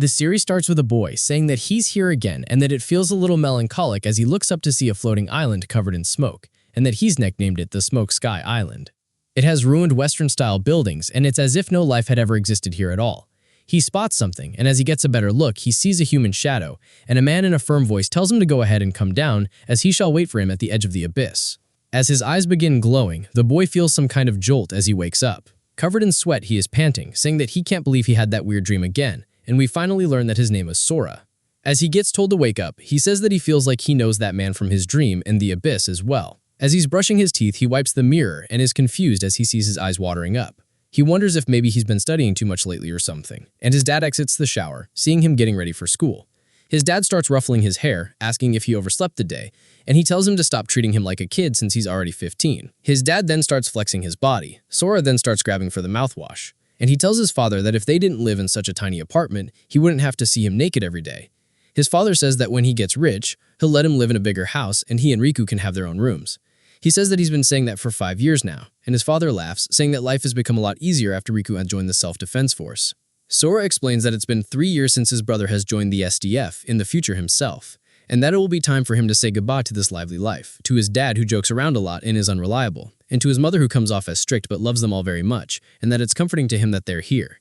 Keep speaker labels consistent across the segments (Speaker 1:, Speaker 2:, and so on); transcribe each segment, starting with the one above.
Speaker 1: The series starts with a boy saying that he's here again and that it feels a little melancholic as he looks up to see a floating island covered in smoke, and that he's nicknamed it the Smoke Sky Island. It has ruined Western-style buildings, and it's as if no life had ever existed here at all. He spots something, and as he gets a better look, he sees a human shadow, and a man in a firm voice tells him to go ahead and come down, as he shall wait for him at the edge of the abyss. As his eyes begin glowing, the boy feels some kind of jolt as he wakes up. Covered in sweat, he is panting, saying that he can't believe he had that weird dream again, and we finally learn that his name is Sora. As he gets told to wake up, he says that he feels like he knows that man from his dream and the abyss as well. As he's brushing his teeth, he wipes the mirror and is confused as he sees his eyes watering up. He wonders if maybe he's been studying too much lately or something, and his dad exits the shower, seeing him getting ready for school. His dad starts ruffling his hair, asking if he overslept the day, and he tells him to stop treating him like a kid since he's already 15. His dad then starts flexing his body. Sora then starts grabbing for the mouthwash, and he tells his father that if they didn't live in such a tiny apartment, he wouldn't have to see him naked every day. His father says that when he gets rich, he'll let him live in a bigger house and he and Riku can have their own rooms. He says that he's been saying that for 5 years now, and his father laughs, saying that life has become a lot easier after Riku had joined the self-defense force. Sora explains that it's been 3 years since his brother has joined the SDF, in the future himself, and that it will be time for him to say goodbye to this lively life, to his dad who jokes around a lot and is unreliable, and to his mother who comes off as strict but loves them all very much, and that it's comforting to him that they're here.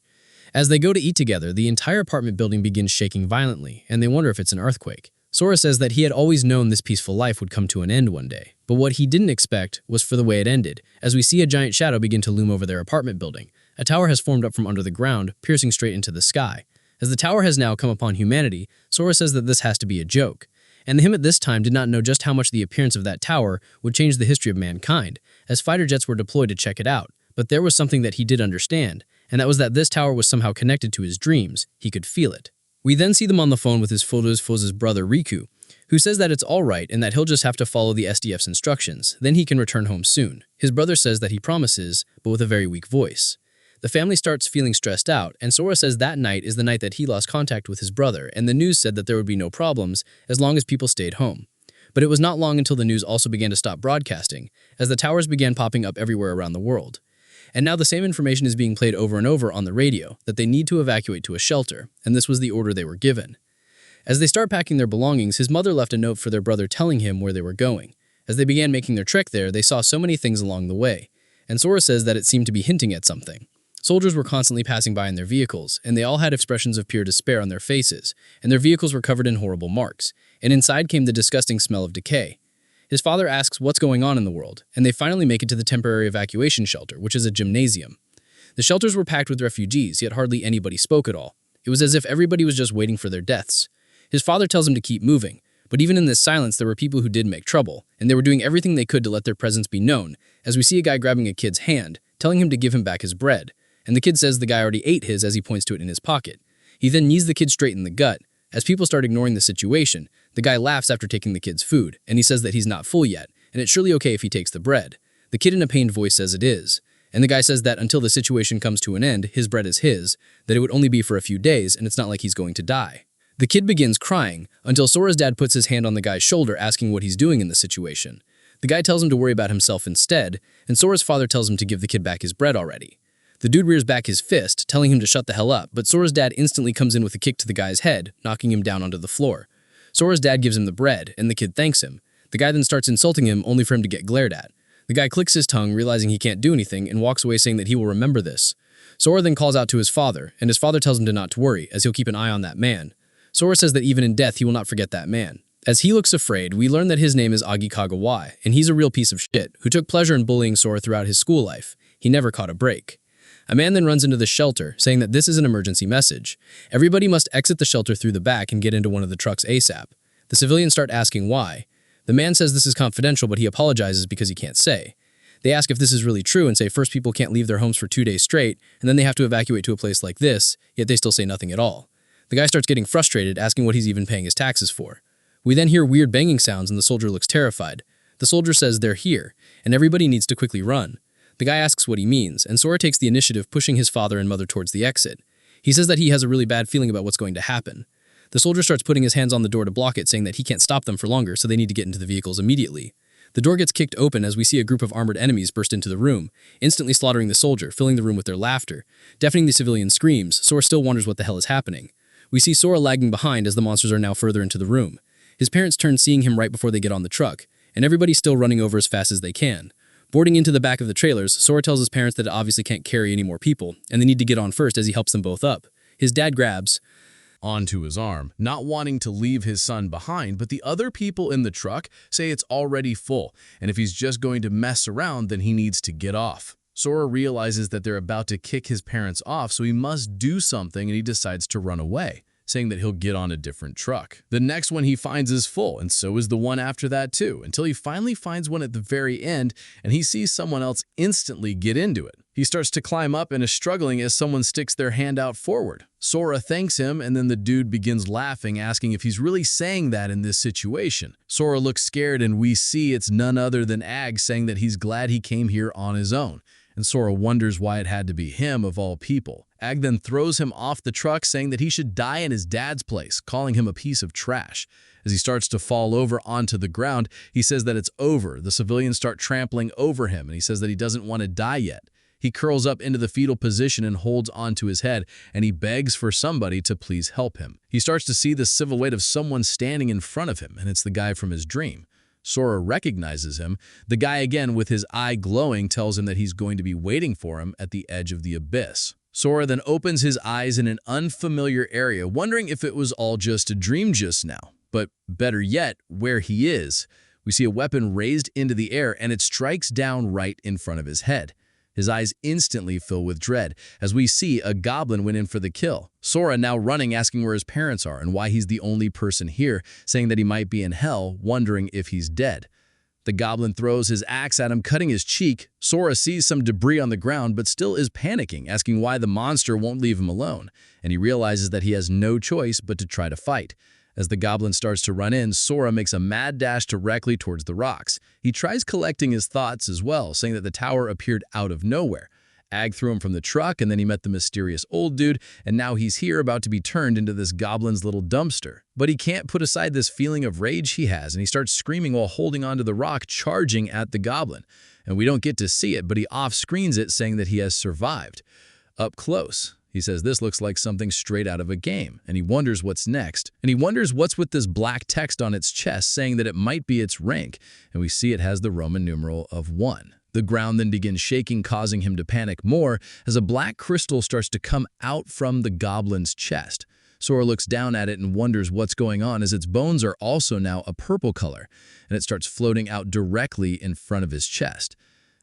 Speaker 1: As they go to eat together, the entire apartment building begins shaking violently, and they wonder if it's an earthquake. Sora says that he had always known this peaceful life would come to an end one day, but what he didn't expect was for the way it ended, as we see a giant shadow begin to loom over their apartment building. A tower has formed up from under the ground, piercing straight into the sky. As the tower has now come upon humanity, Sora says that this has to be a joke. And him at this time did not know just how much the appearance of that tower would change the history of mankind, as fighter jets were deployed to check it out. But there was something that he did understand, and that was that this tower was somehow connected to his dreams. He could feel it. We then see them on the phone with his Fozo's brother Riku, who says that it's alright and that he'll just have to follow the SDF's instructions, then he can return home soon. His brother says that he promises, but with a very weak voice. The family starts feeling stressed out, and Sora says that night is the night that he lost contact with his brother, and the news said that there would be no problems as long as people stayed home. But it was not long until the news also began to stop broadcasting, as the towers began popping up everywhere around the world. And now the same information is being played over and over on the radio, that they need to evacuate to a shelter, and this was the order they were given. As they start packing their belongings, his mother left a note for their brother telling him where they were going. As they began making their trek there, they saw so many things along the way, and Sora says that it seemed to be hinting at something. Soldiers were constantly passing by in their vehicles, and they all had expressions of pure despair on their faces, and their vehicles were covered in horrible marks, and inside came the disgusting smell of decay. His father asks what's going on in the world, and they finally make it to the temporary evacuation shelter, which is a gymnasium. The shelters were packed with refugees, yet hardly anybody spoke at all. It was as if everybody was just waiting for their deaths. His father tells him to keep moving, but even in this silence there were people who did make trouble, and they were doing everything they could to let their presence be known, as we see a guy grabbing a kid's hand, telling him to give him back his bread, and the kid says the guy already ate his as he points to it in his pocket. He then knees the kid straight in the gut. As people start ignoring the situation, the guy laughs after taking the kid's food, and he says that he's not full yet, and it's surely okay if he takes the bread. The kid in a pained voice says it is, and the guy says that until the situation comes to an end, his bread is his, that it would only be for a few days, and it's not like he's going to die. The kid begins crying, until Sora's dad puts his hand on the guy's shoulder asking what he's doing in the situation. The guy tells him to worry about himself instead, and Sora's father tells him to give the kid back his bread already. The dude rears back his fist, telling him to shut the hell up, but Sora's dad instantly comes in with a kick to the guy's head, knocking him down onto the floor. Sora's dad gives him the bread, and the kid thanks him. The guy then starts insulting him, only for him to get glared at. The guy clicks his tongue, realizing he can't do anything, and walks away saying that he will remember this. Sora then calls out to his father, and his father tells him to not to worry, as he'll keep an eye on that man. Sora says that even in death he will not forget that man. As he looks afraid, we learn that his name is Agi Kagawai, and he's a real piece of shit, who took pleasure in bullying Sora throughout his school life. He never caught a break. A man then runs into the shelter, saying that this is an emergency message. Everybody must exit the shelter through the back and get into one of the trucks ASAP. The civilians start asking why. The man says this is confidential, but he apologizes because he can't say. They ask if this is really true and say first people can't leave their homes for 2 days straight, and then they have to evacuate to a place like this, yet they still say nothing at all. The guy starts getting frustrated, asking what he's even paying his taxes for. We then hear weird banging sounds and the soldier looks terrified. The soldier says they're here, and everybody needs to quickly run. The guy asks what he means, and Sora takes the initiative, pushing his father and mother towards the exit. He says that he has a really bad feeling about what's going to happen. The soldier starts putting his hands on the door to block it, saying that he can't stop them for longer, so they need to get into the vehicles immediately. The door gets kicked open as we see a group of armored enemies burst into the room, instantly slaughtering the soldier, filling the room with their laughter. Deafening the civilian screams, Sora still wonders what the hell is happening.
Speaker 2: We see Sora lagging behind as the monsters are now further into the room. His parents turn seeing him right before they get on the truck, and everybody's still running over as fast as they can. Boarding into the back of the trailers, Sora tells his parents that it obviously can't carry any more people, and they need to get on first as he helps them both up. His dad grabs
Speaker 3: onto his arm, not wanting to leave his son behind, but the other people in the truck say it's already full, and if he's just going to mess around, then he needs to get off. Sora realizes that they're about to kick his parents off, so he must do something, and he decides to run away, saying that he'll get on a different truck. The next one he finds is full, and so is the one after that too, until he finally finds one at the very end, and he sees someone else instantly get into it. He starts to climb up and is struggling as someone sticks their hand out forward. Sora thanks him, and then the dude begins laughing, asking if he's really saying that in this situation. Sora looks scared, and we see it's none other than Ag saying that he's glad he came here on his own. And Sora wonders why it had to be him of all people. Ag then throws him off the truck, saying that he should die in his dad's place, calling him a piece of trash. As he starts to fall over onto the ground, he says that it's over. The civilians start trampling over him, and he says that he doesn't want to die yet. He curls up into the fetal position and holds onto his head, and he begs for somebody to please help him. He starts to see the silhouette of someone standing in front of him, and it's the guy from his dream. Sora recognizes him. The guy, again with his eye glowing, tells him that he's going to be waiting for him at the edge of the abyss. Sora then opens his eyes in an unfamiliar area, wondering if it was all just a dream just now. But better yet, where he is, we see a weapon raised into the air, and it strikes down right in front of his head. His eyes instantly fill with dread, as we see a goblin went in for the kill. Sora now running, asking where his parents are and why he's the only person here, saying that he might be in hell, wondering if he's dead. The goblin throws his axe at him, cutting his cheek. Sora sees some debris on the ground, but still is panicking, asking why the monster won't leave him alone, and he realizes that he has no choice but to try to fight. As the goblin starts to run in, Sora makes a mad dash directly towards the rocks. He tries collecting his thoughts as well, saying that the tower appeared out of nowhere. Ag threw him from the truck, and then he met the mysterious old dude, and now he's here about to be turned into this goblin's little dumpster. But he can't put aside this feeling of rage he has, and he starts screaming while holding onto the rock, charging at the goblin. And we don't get to see it, but he off-screens it, saying that he has survived. Up close, he says this looks like something straight out of a game, and he wonders what's next. And he wonders what's with this black text on its chest, saying that it might be its rank, and we see it has the Roman numeral of 1. The ground then begins shaking, causing him to panic more as a black crystal starts to come out from the goblin's chest. Sora looks down at it and wonders what's going on, as its bones are also now a purple color, and it starts floating out directly in front of his chest.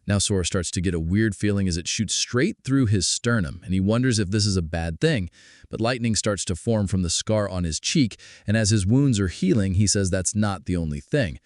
Speaker 3: Now Sora starts to get a weird feeling as it shoots straight through his sternum, and he wonders if this is a bad thing. But lightning starts to form from the scar on his cheek, and as his wounds are healing, he says that's not the only thing.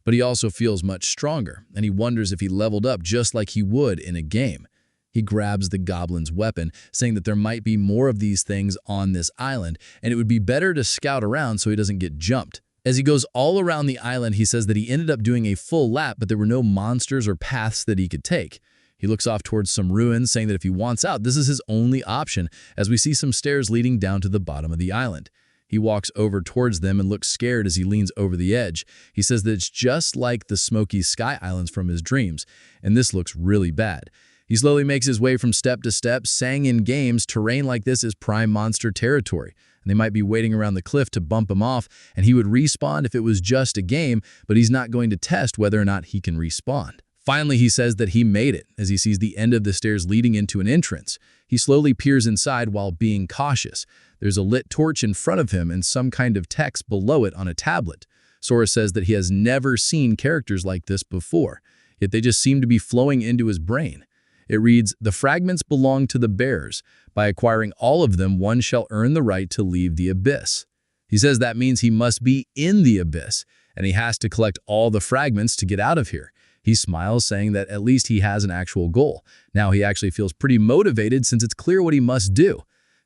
Speaker 3: But he also feels much stronger, and he wonders if he leveled up just like he would in a game. He grabs the goblin's weapon, saying that there might be more of these things on this island, and it would be better to scout around so he doesn't get jumped. As he goes all around the island, he says that he ended up doing a full lap, but there were no monsters or paths that he could take. He looks off towards some ruins, saying that if he wants out, this is his only option, as we see some stairs leading down to the bottom of the island. He walks over towards them and looks scared as he leans over the edge. He says that it's just like the smoky sky islands from his dreams, and this looks really bad. He slowly makes his way from step to step, saying in games, terrain like this is prime monster territory, and they might be waiting around the cliff to bump him off, and he would respawn if it was just a game, but he's not going to test whether or not he can respawn. Finally, he says that he made it, as he sees the end of the stairs leading into an entrance. He slowly peers inside while being cautious. There's a lit torch in front of him and some kind of text below it on a tablet. Sora says that he has never seen characters like this before, yet they just seem to be flowing into his brain. It reads, "The fragments belong to the bears. By acquiring all of them, one shall earn the right to leave the abyss." He says that means he must be in the abyss, and he has to collect all the fragments to get out of here. He smiles, saying that at least he has an actual goal. Now he actually feels pretty motivated since it's clear what he must do.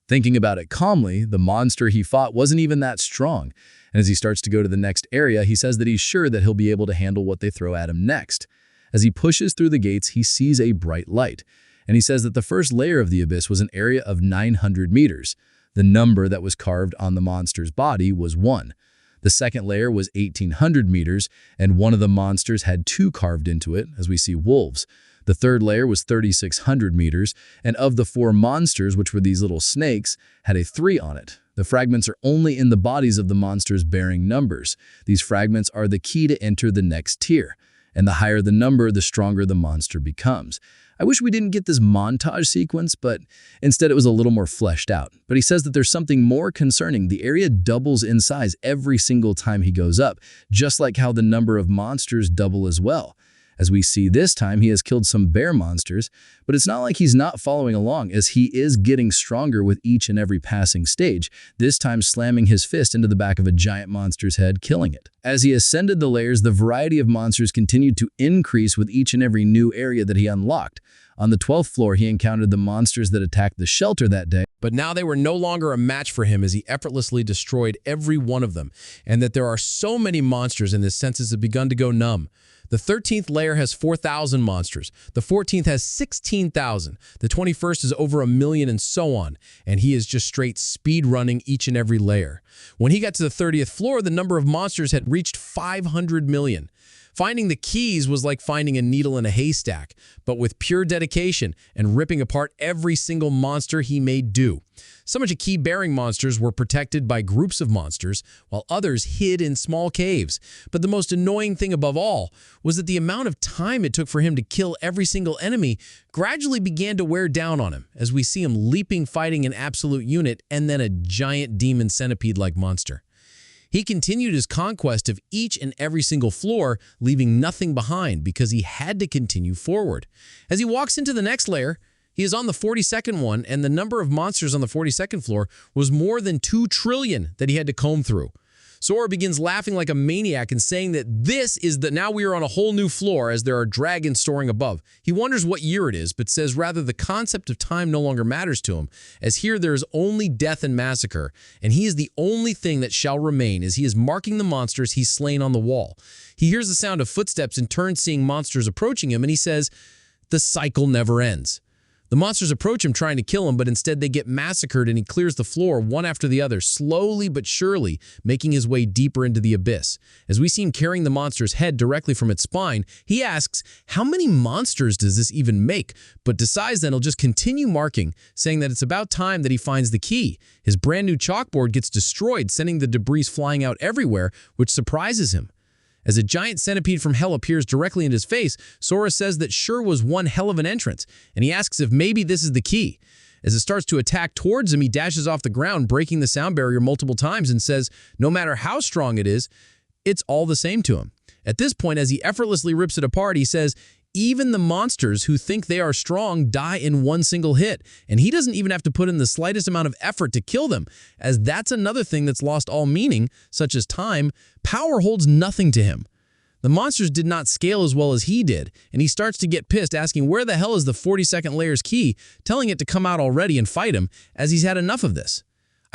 Speaker 3: Thinking about it calmly, the monster he fought wasn't even that strong. And as he starts to go to the next area, he says that he's sure that he'll be able to handle what they throw at him next. As he pushes through the gates, he sees a bright light. And he says that the first layer of the abyss was an area of 900 meters. The number that was carved on the monster's body was 1. The second layer was 1,800 meters, and one of the monsters had 2 carved into it, as we see wolves. The third layer was 3,600 meters, and of the 4 monsters, which were these little snakes, had a 3 on it.
Speaker 4: The fragments are only in the bodies of the monsters bearing numbers. These fragments are the key to enter the next tier, and the higher the number, the stronger the monster becomes. I wish we didn't get this montage sequence, but instead it was a little more fleshed out. But he says that there's something more concerning. The area doubles in size every single time he goes up, just like how the number of monsters double as well. As we see this time, he has killed some bear monsters, but it's not like he's not following along, as he is getting stronger with each and every passing stage, this time slamming his fist into the back of a giant monster's head, killing it. As he ascended the layers, the variety of monsters continued to increase with each and every new area that he unlocked. On the 12th floor, he encountered the monsters that attacked the shelter that day.
Speaker 1: But now they were no longer a match for him as he effortlessly destroyed every one of them, and that there are so many monsters and his senses have begun to go numb. The 13th layer has 4,000 monsters, the 14th has 16,000, the 21st is over 1 million, and so on, and he is just straight speed running each and every layer. When he got to the 30th floor, the number of monsters had reached 500 million. Finding the keys was like finding a needle in a haystack, but with pure dedication and ripping apart every single monster he made do. Some of the key-bearing monsters were protected by groups of monsters, while others hid in small caves. But the most annoying thing above all was that the amount of time it took for him to kill every single enemy gradually began to wear down on him, as we see him leaping, fighting an absolute unit and then a giant demon centipede-like monster. He continued his conquest of each and every single floor, leaving nothing behind because he had to continue forward. As he walks into the next layer, he is on the 42nd one, and the number of monsters on the 42nd floor was more than 2 trillion that he had to comb through. Sora begins laughing like a maniac and saying that now we are on a whole new floor as there are dragons soaring above. He wonders what year it is, but says rather the concept of time no longer matters to him, as here there is only death and massacre, and he is the only thing that shall remain as he is marking the monsters he's slain on the wall. He hears the sound of footsteps and turns, seeing monsters approaching him, and he says, "The cycle never ends." The monsters approach him trying to kill him, but instead they get massacred and he clears the floor one after the other, slowly but surely making his way deeper into the abyss. As we see him carrying the monster's head directly from its spine, he asks, how many monsters does this even make? But decides then he'll just continue marking, saying that it's about time that he finds the key. His brand new chalkboard gets destroyed, sending the debris flying out everywhere, which surprises him. As a giant centipede from hell appears directly in his face, Sora says that sure was one hell of an entrance, and he asks if maybe this is the key. As it starts to attack towards him, he dashes off the ground, breaking the sound barrier multiple times, and says no matter how strong it is, it's all the same to him. At this point, as he effortlessly rips it apart, he says, even the monsters who think they are strong die in one single hit, and he doesn't even have to put in the slightest amount of effort to kill them, as that's another thing that's lost all meaning, such as time. Power holds nothing to him. The monsters did not scale as well as he did, and he starts to get pissed, asking where the hell is the 42nd layer's key, telling it to come out already and fight him, as he's had enough of this.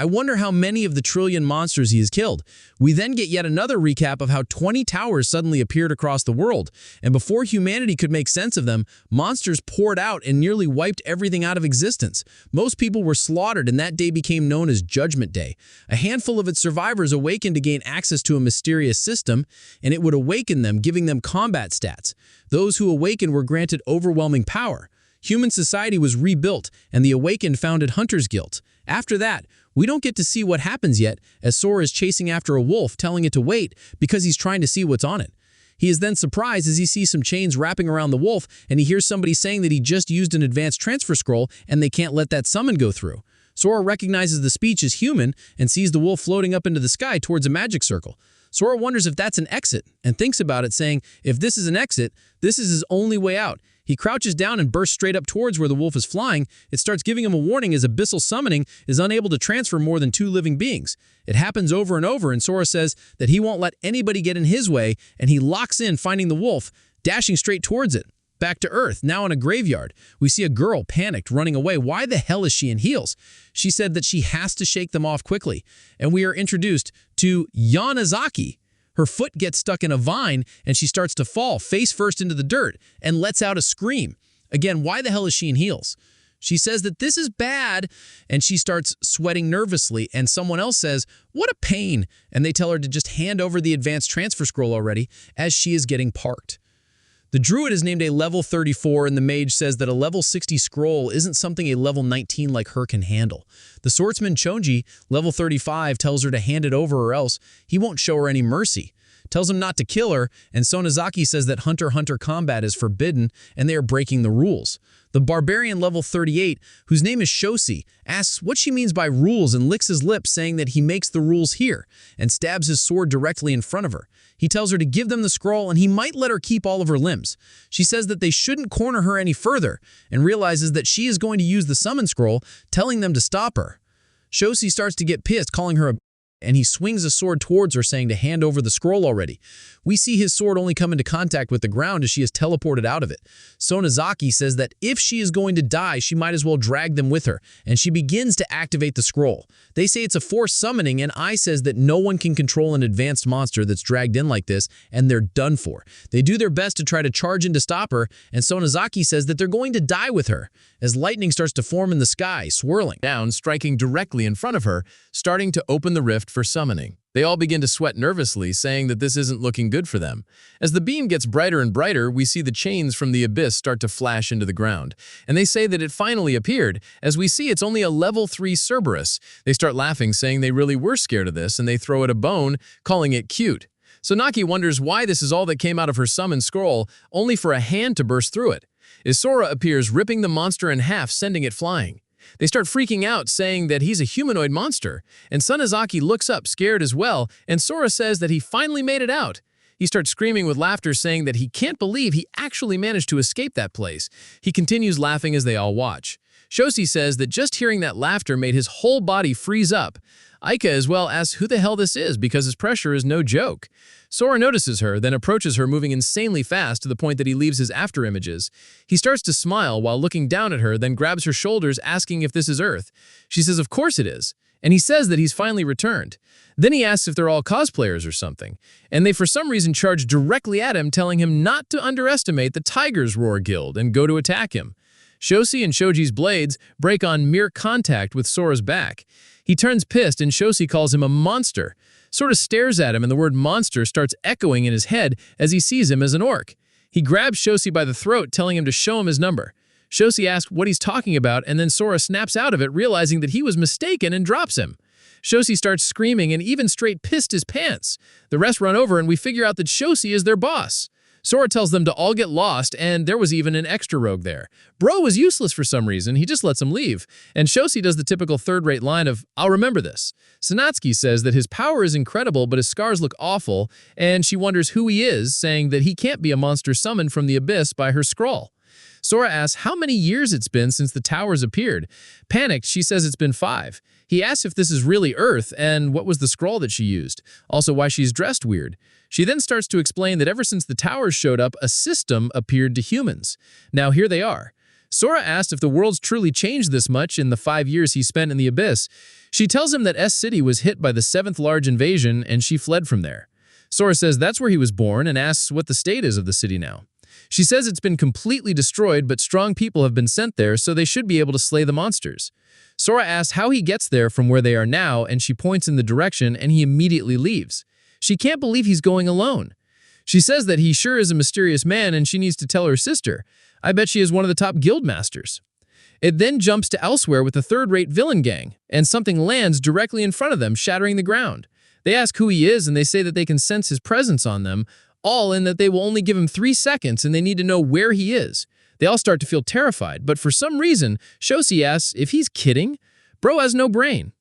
Speaker 1: I wonder how many of the trillion monsters he has killed. We then get yet another recap of how 20 towers suddenly appeared across the world, and before humanity could make sense of them, monsters poured out and nearly wiped everything out of existence. Most people were slaughtered, and that day became known as Judgment Day. A handful of its survivors awakened to gain access to a mysterious system, and it would awaken them, giving them combat stats. Those who awakened were granted overwhelming power. Human society was rebuilt, and the awakened founded Hunter's Guild. After that, we don't get to see what happens yet, as Sora is chasing after a wolf, telling it to wait because he's trying to see what's on it. He is then surprised as he sees some chains wrapping around the wolf, and he hears somebody saying that he just used an advanced transfer scroll and they can't let that summon go through. Sora recognizes the speech as human and sees the wolf floating up into the sky towards a magic circle. Sora wonders if that's an exit and thinks about it, saying, if this is an exit, this is his only way out. He crouches down and bursts straight up towards where the wolf is flying. It starts giving him a warning as abyssal summoning is unable to transfer more than 2 living beings. It happens over and over, and Sora says that he won't let anybody get in his way, and he locks in, finding the wolf, dashing straight towards it. Back to Earth, now in a graveyard. We see a girl panicked, running away. Why the hell is she in heels? She said that she has to shake them off quickly. And we are introduced to Yanazaki. Her foot gets stuck in a vine, and she starts to fall face first into the dirt and lets out a scream. Again, why the hell is she in heels? She says that this is bad, and she starts sweating nervously, and someone else says, what a pain, and they tell her to just hand over the advanced transfer scroll already as she is getting parked. The druid is named a level 34, and the mage says that a level 60 scroll isn't something a level 19 like her can handle. The swordsman Chonji, level 35, tells her to hand it over or else he won't show her any mercy. Tells him not to kill her, and Sonozaki says that hunter-hunter combat is forbidden and they are breaking the rules. The barbarian level 38, whose name is Shosi, asks what she means by rules and licks his lips saying that he makes the rules here, and stabs his sword directly in front of her. He tells her to give them the scroll and he might let her keep all of her limbs. She says that they shouldn't corner her any further, and realizes that she is going to use the summon scroll, telling them to stop her. Shosi starts to get pissed, calling her a and he swings a sword towards her, saying to hand over the scroll already. We see his sword only come into contact with the ground as she is teleported out of it. Sonozaki says that if she is going to die, she might as well drag them with her, and she begins to activate the scroll. They say it's a forced summoning, and Ai says that no one can control an advanced monster that's dragged in like this, and they're done for. They do their best to try to charge in to stop her, and Sonozaki says that they're going to die with her, as lightning starts to form in the sky, swirling down, striking directly in front of her, starting to open the rift for summoning. They all begin to sweat nervously, saying that this isn't looking good for them. As the beam gets brighter and brighter, we see the chains from the abyss start to flash into the ground. And they say that it finally appeared. As we see, it's only a level 3 Cerberus. They start laughing, saying they really were scared of this, and they throw it a bone, calling it cute. So Naki wonders why this is all that came out of her summon scroll, only for a hand to burst through it. Isora appears, ripping the monster in half, sending it flying. They start freaking out, saying that he's a humanoid monster, and Sonozaki looks up, scared as well, and Sora says that he finally made it out. He starts screaming with laughter, saying that he can't believe he actually managed to escape that place. He continues laughing as they all watch. Shosi says that just hearing that laughter made his whole body freeze up. Aika as well asks who the hell this is because his pressure is no joke. Sora notices her, then approaches her moving insanely fast to the point that he leaves his after images. He starts to smile while looking down at her, then grabs her shoulders asking if this is Earth. She says of course it is, and he says that he's finally returned. Then he asks if they're all cosplayers or something, and they for some reason charge directly at him, telling him not to underestimate the Tiger's Roar Guild and go to attack him. Shosi and Shoji's blades break on mere contact with Sora's back. He turns pissed and Shosi calls him a monster. Sora stares at him and the word monster starts echoing in his head as he sees him as an orc. He grabs Shosi by the throat, telling him to show him his number. Shosi asks what he's talking about, and then Sora snaps out of it, realizing that he was mistaken and drops him. Shosi starts screaming and even straight pissed his pants. The rest run over and we figure out that Shosi is their boss. Sora tells them to all get lost, and there was even an extra rogue there. Bro was useless for some reason, he just lets him leave. And Shosi does the typical third-rate line of, I'll remember this. Sanatsuki says that his power is incredible, but his scars look awful, and she wonders who he is, saying that he can't be a monster summoned from the abyss by her scroll. Sora asks how many years it's been since the towers appeared. Panicked, she says it's been 5. He asks if this is really Earth and what was the scroll that she used, also why she's dressed weird. She then starts to explain that ever since the towers showed up, a system appeared to humans. Now here they are. Sora asked if the world's truly changed this much in the 5 years he spent in the abyss. She tells him that S-City was hit by the 7th large invasion and she fled from there. Sora says that's where he was born and asks what the state is of the city now. She says it's been completely destroyed, but strong people have been sent there, so they should be able to slay the monsters. Sora asks how he gets there from where they are now, and she points in the direction, and he immediately leaves. She can't believe he's going alone. She says that he sure is a mysterious man, and she needs to tell her sister. I bet she is one of the top guild masters. It then jumps to elsewhere with a third-rate villain gang, and something lands directly in front of them, shattering the ground. They ask who he is, and they say that they can sense his presence on them, all in that they will only give him 3 seconds and they need to know where he is. They all start to feel terrified, but for some reason, Shosi asks if he's kidding. Bro has no brain.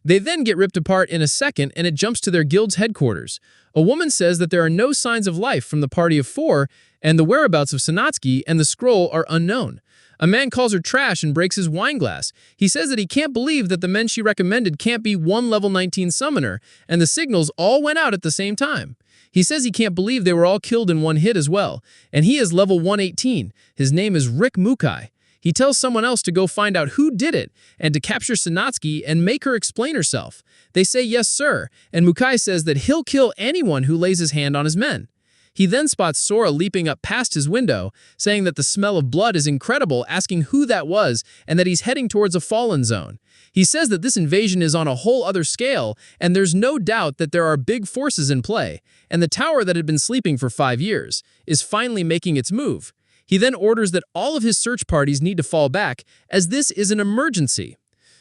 Speaker 1: They then get ripped apart in a second and it jumps to their guild's headquarters. A woman says that there are no signs of life from the party of 4 and the whereabouts of Sanatsuki and the scroll are unknown. A man calls her trash and breaks his wine glass. He says that he can't believe that the men she recommended can't be one level 19 summoner, and the signals all went out at the same time. He says he can't believe they were all killed in one hit as well, and he is level 118. His name is Rick Mukai. He tells someone else to go find out who did it and to capture Sanatsuki and make her explain herself. They say yes, sir, and Mukai says that he'll kill anyone who lays his hand on his men. He then spots Sora leaping up past his window, saying that the smell of blood is incredible, asking who that was, and that he's heading towards a fallen zone. He says that this invasion is on a whole other scale, and there's no doubt that there are big forces in play, and the tower that had been sleeping for 5 years is finally making its move. He then orders that all of his search parties need to fall back, as this is an emergency.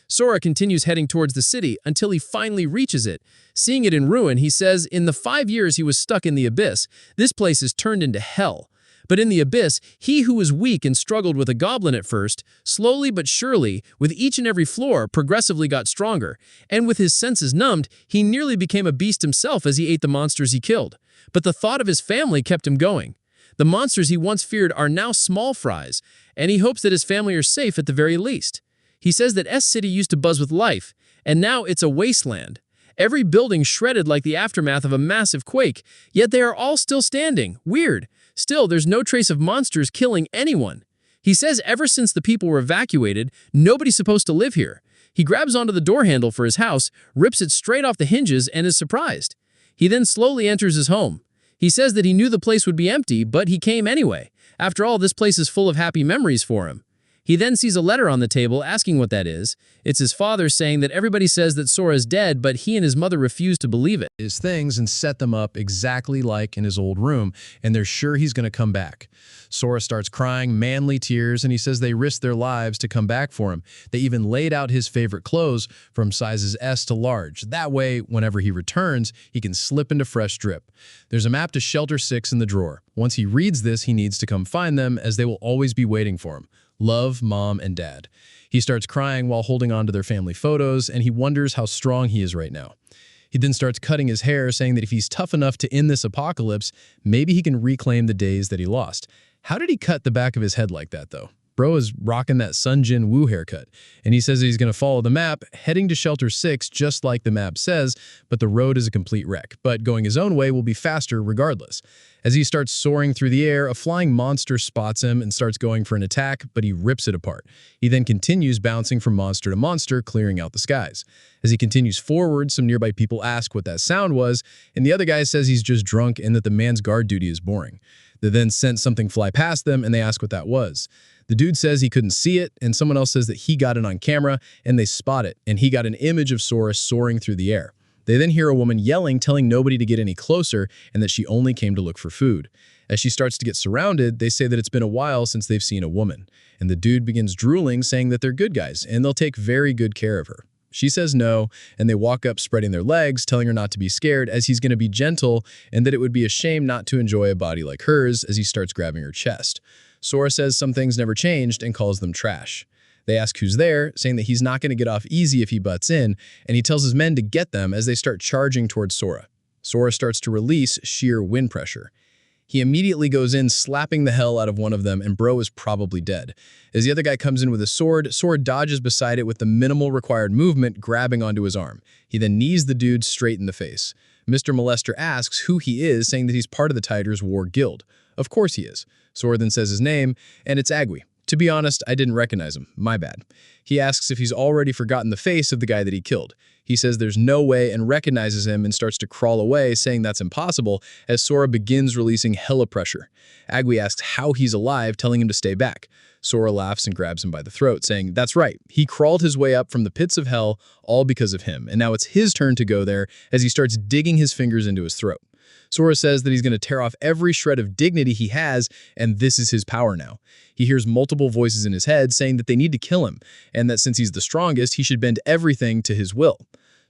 Speaker 1: Sora continues heading towards the city until he finally reaches it. Seeing it in ruin, he says in the 5 years he was stuck in the abyss, this place is turned into hell. But in the abyss, he who was weak and struggled with a goblin at first, slowly but surely, with each and every floor, progressively got stronger. And with his senses numbed, he nearly became a beast himself as he ate the monsters he killed. But the thought of his family kept him going. The monsters he once feared are now small fries, and he hopes that his family are safe at the very least. He says that S-City used to buzz with life, and now it's a wasteland. Every building shredded like the aftermath of a massive quake, yet they are all still standing. Weird. Still, there's no trace of monsters killing anyone. He says ever since the people were evacuated, nobody's supposed to live here. He grabs onto the door handle for his house, rips it straight off the hinges, and is surprised. He then slowly enters his home. He says that he knew the place would be empty, but he came anyway. After all, this place is full of happy memories for him. He then sees a letter on the table asking what that is. It's his father saying that everybody says that Sora is dead, but he and his mother refuse to believe it.
Speaker 5: His things and set them up exactly like in his old room, and they're sure he's going to come back. Sora starts crying manly tears, and he says they risked their lives to come back for him. They even laid out his favorite clothes from sizes S to large. That way, whenever he returns, he can slip into fresh drip. There's a map to Shelter 6 in the drawer. Once he reads this, he needs to come find them, as they will always be waiting for him. Love, Mom, and Dad. He starts crying while holding on to their family photos, and he wonders how strong he is right now. He then starts cutting his hair, saying that if he's tough enough to end this apocalypse, maybe he can reclaim the days that he lost. How did he cut the back of his head like that, though? Bro is rocking that Sun Jin Woo haircut, and he says that he's going to follow the map, heading to Shelter 6 just like the map says, but the road is a complete wreck. But going his own way will be faster regardless. As he starts soaring through the air, a flying monster spots him and starts going for an attack, but he rips it apart. He then continues bouncing from monster to monster, clearing out the skies. As he continues forward, some nearby people ask what that sound was, and the other guy says he's just drunk and that the man's guard duty is boring. They then sense something fly past them, and they ask what that was. The dude says he couldn't see it, and someone else says that he got it on camera, and they spot it, and he got an image of Sora soaring through the air. They then hear a woman yelling, telling nobody to get any closer, and that she only came to look for food. As she starts to get surrounded, they say that it's been a while since they've seen a woman, and the dude begins drooling, saying that they're good guys, and they'll take very good care of her. She says no, and they walk up spreading their legs, telling her not to be scared as he's going to be gentle, and that it would be a shame not to enjoy a body like hers as he starts grabbing her chest. Sora says some things never changed and calls them trash. They ask who's there, saying that he's not going to get off easy if he butts in, and he tells his men to get them as they start charging towards Sora. Sora starts to release sheer wind pressure. He immediately goes in, slapping the hell out of one of them, and bro is probably dead. As the other guy comes in with a sword, Sora dodges beside it with the minimal required movement, grabbing onto his arm. He then knees the dude straight in the face. Mr. Molester asks who he is, saying that he's part of the Tiger's War Guild. Of course he is. Sora then says his name, and it's Agui. To be honest, I didn't recognize him. My bad. He asks if he's already forgotten the face of the guy that he killed. He says there's no way and recognizes him and starts to crawl away, saying that's impossible, as Sora begins releasing hella pressure. Agui asks how he's alive, telling him to stay back. Sora laughs and grabs him by the throat, saying, that's right, he crawled his way up from the pits of hell, all because of him, and now it's his turn to go there as he starts digging his fingers into his throat. Sora says that he's going to tear off every shred of dignity he has, and this is his power now. He hears multiple voices in his head saying that they need to kill him, and that since he's the strongest, he should bend everything to his will.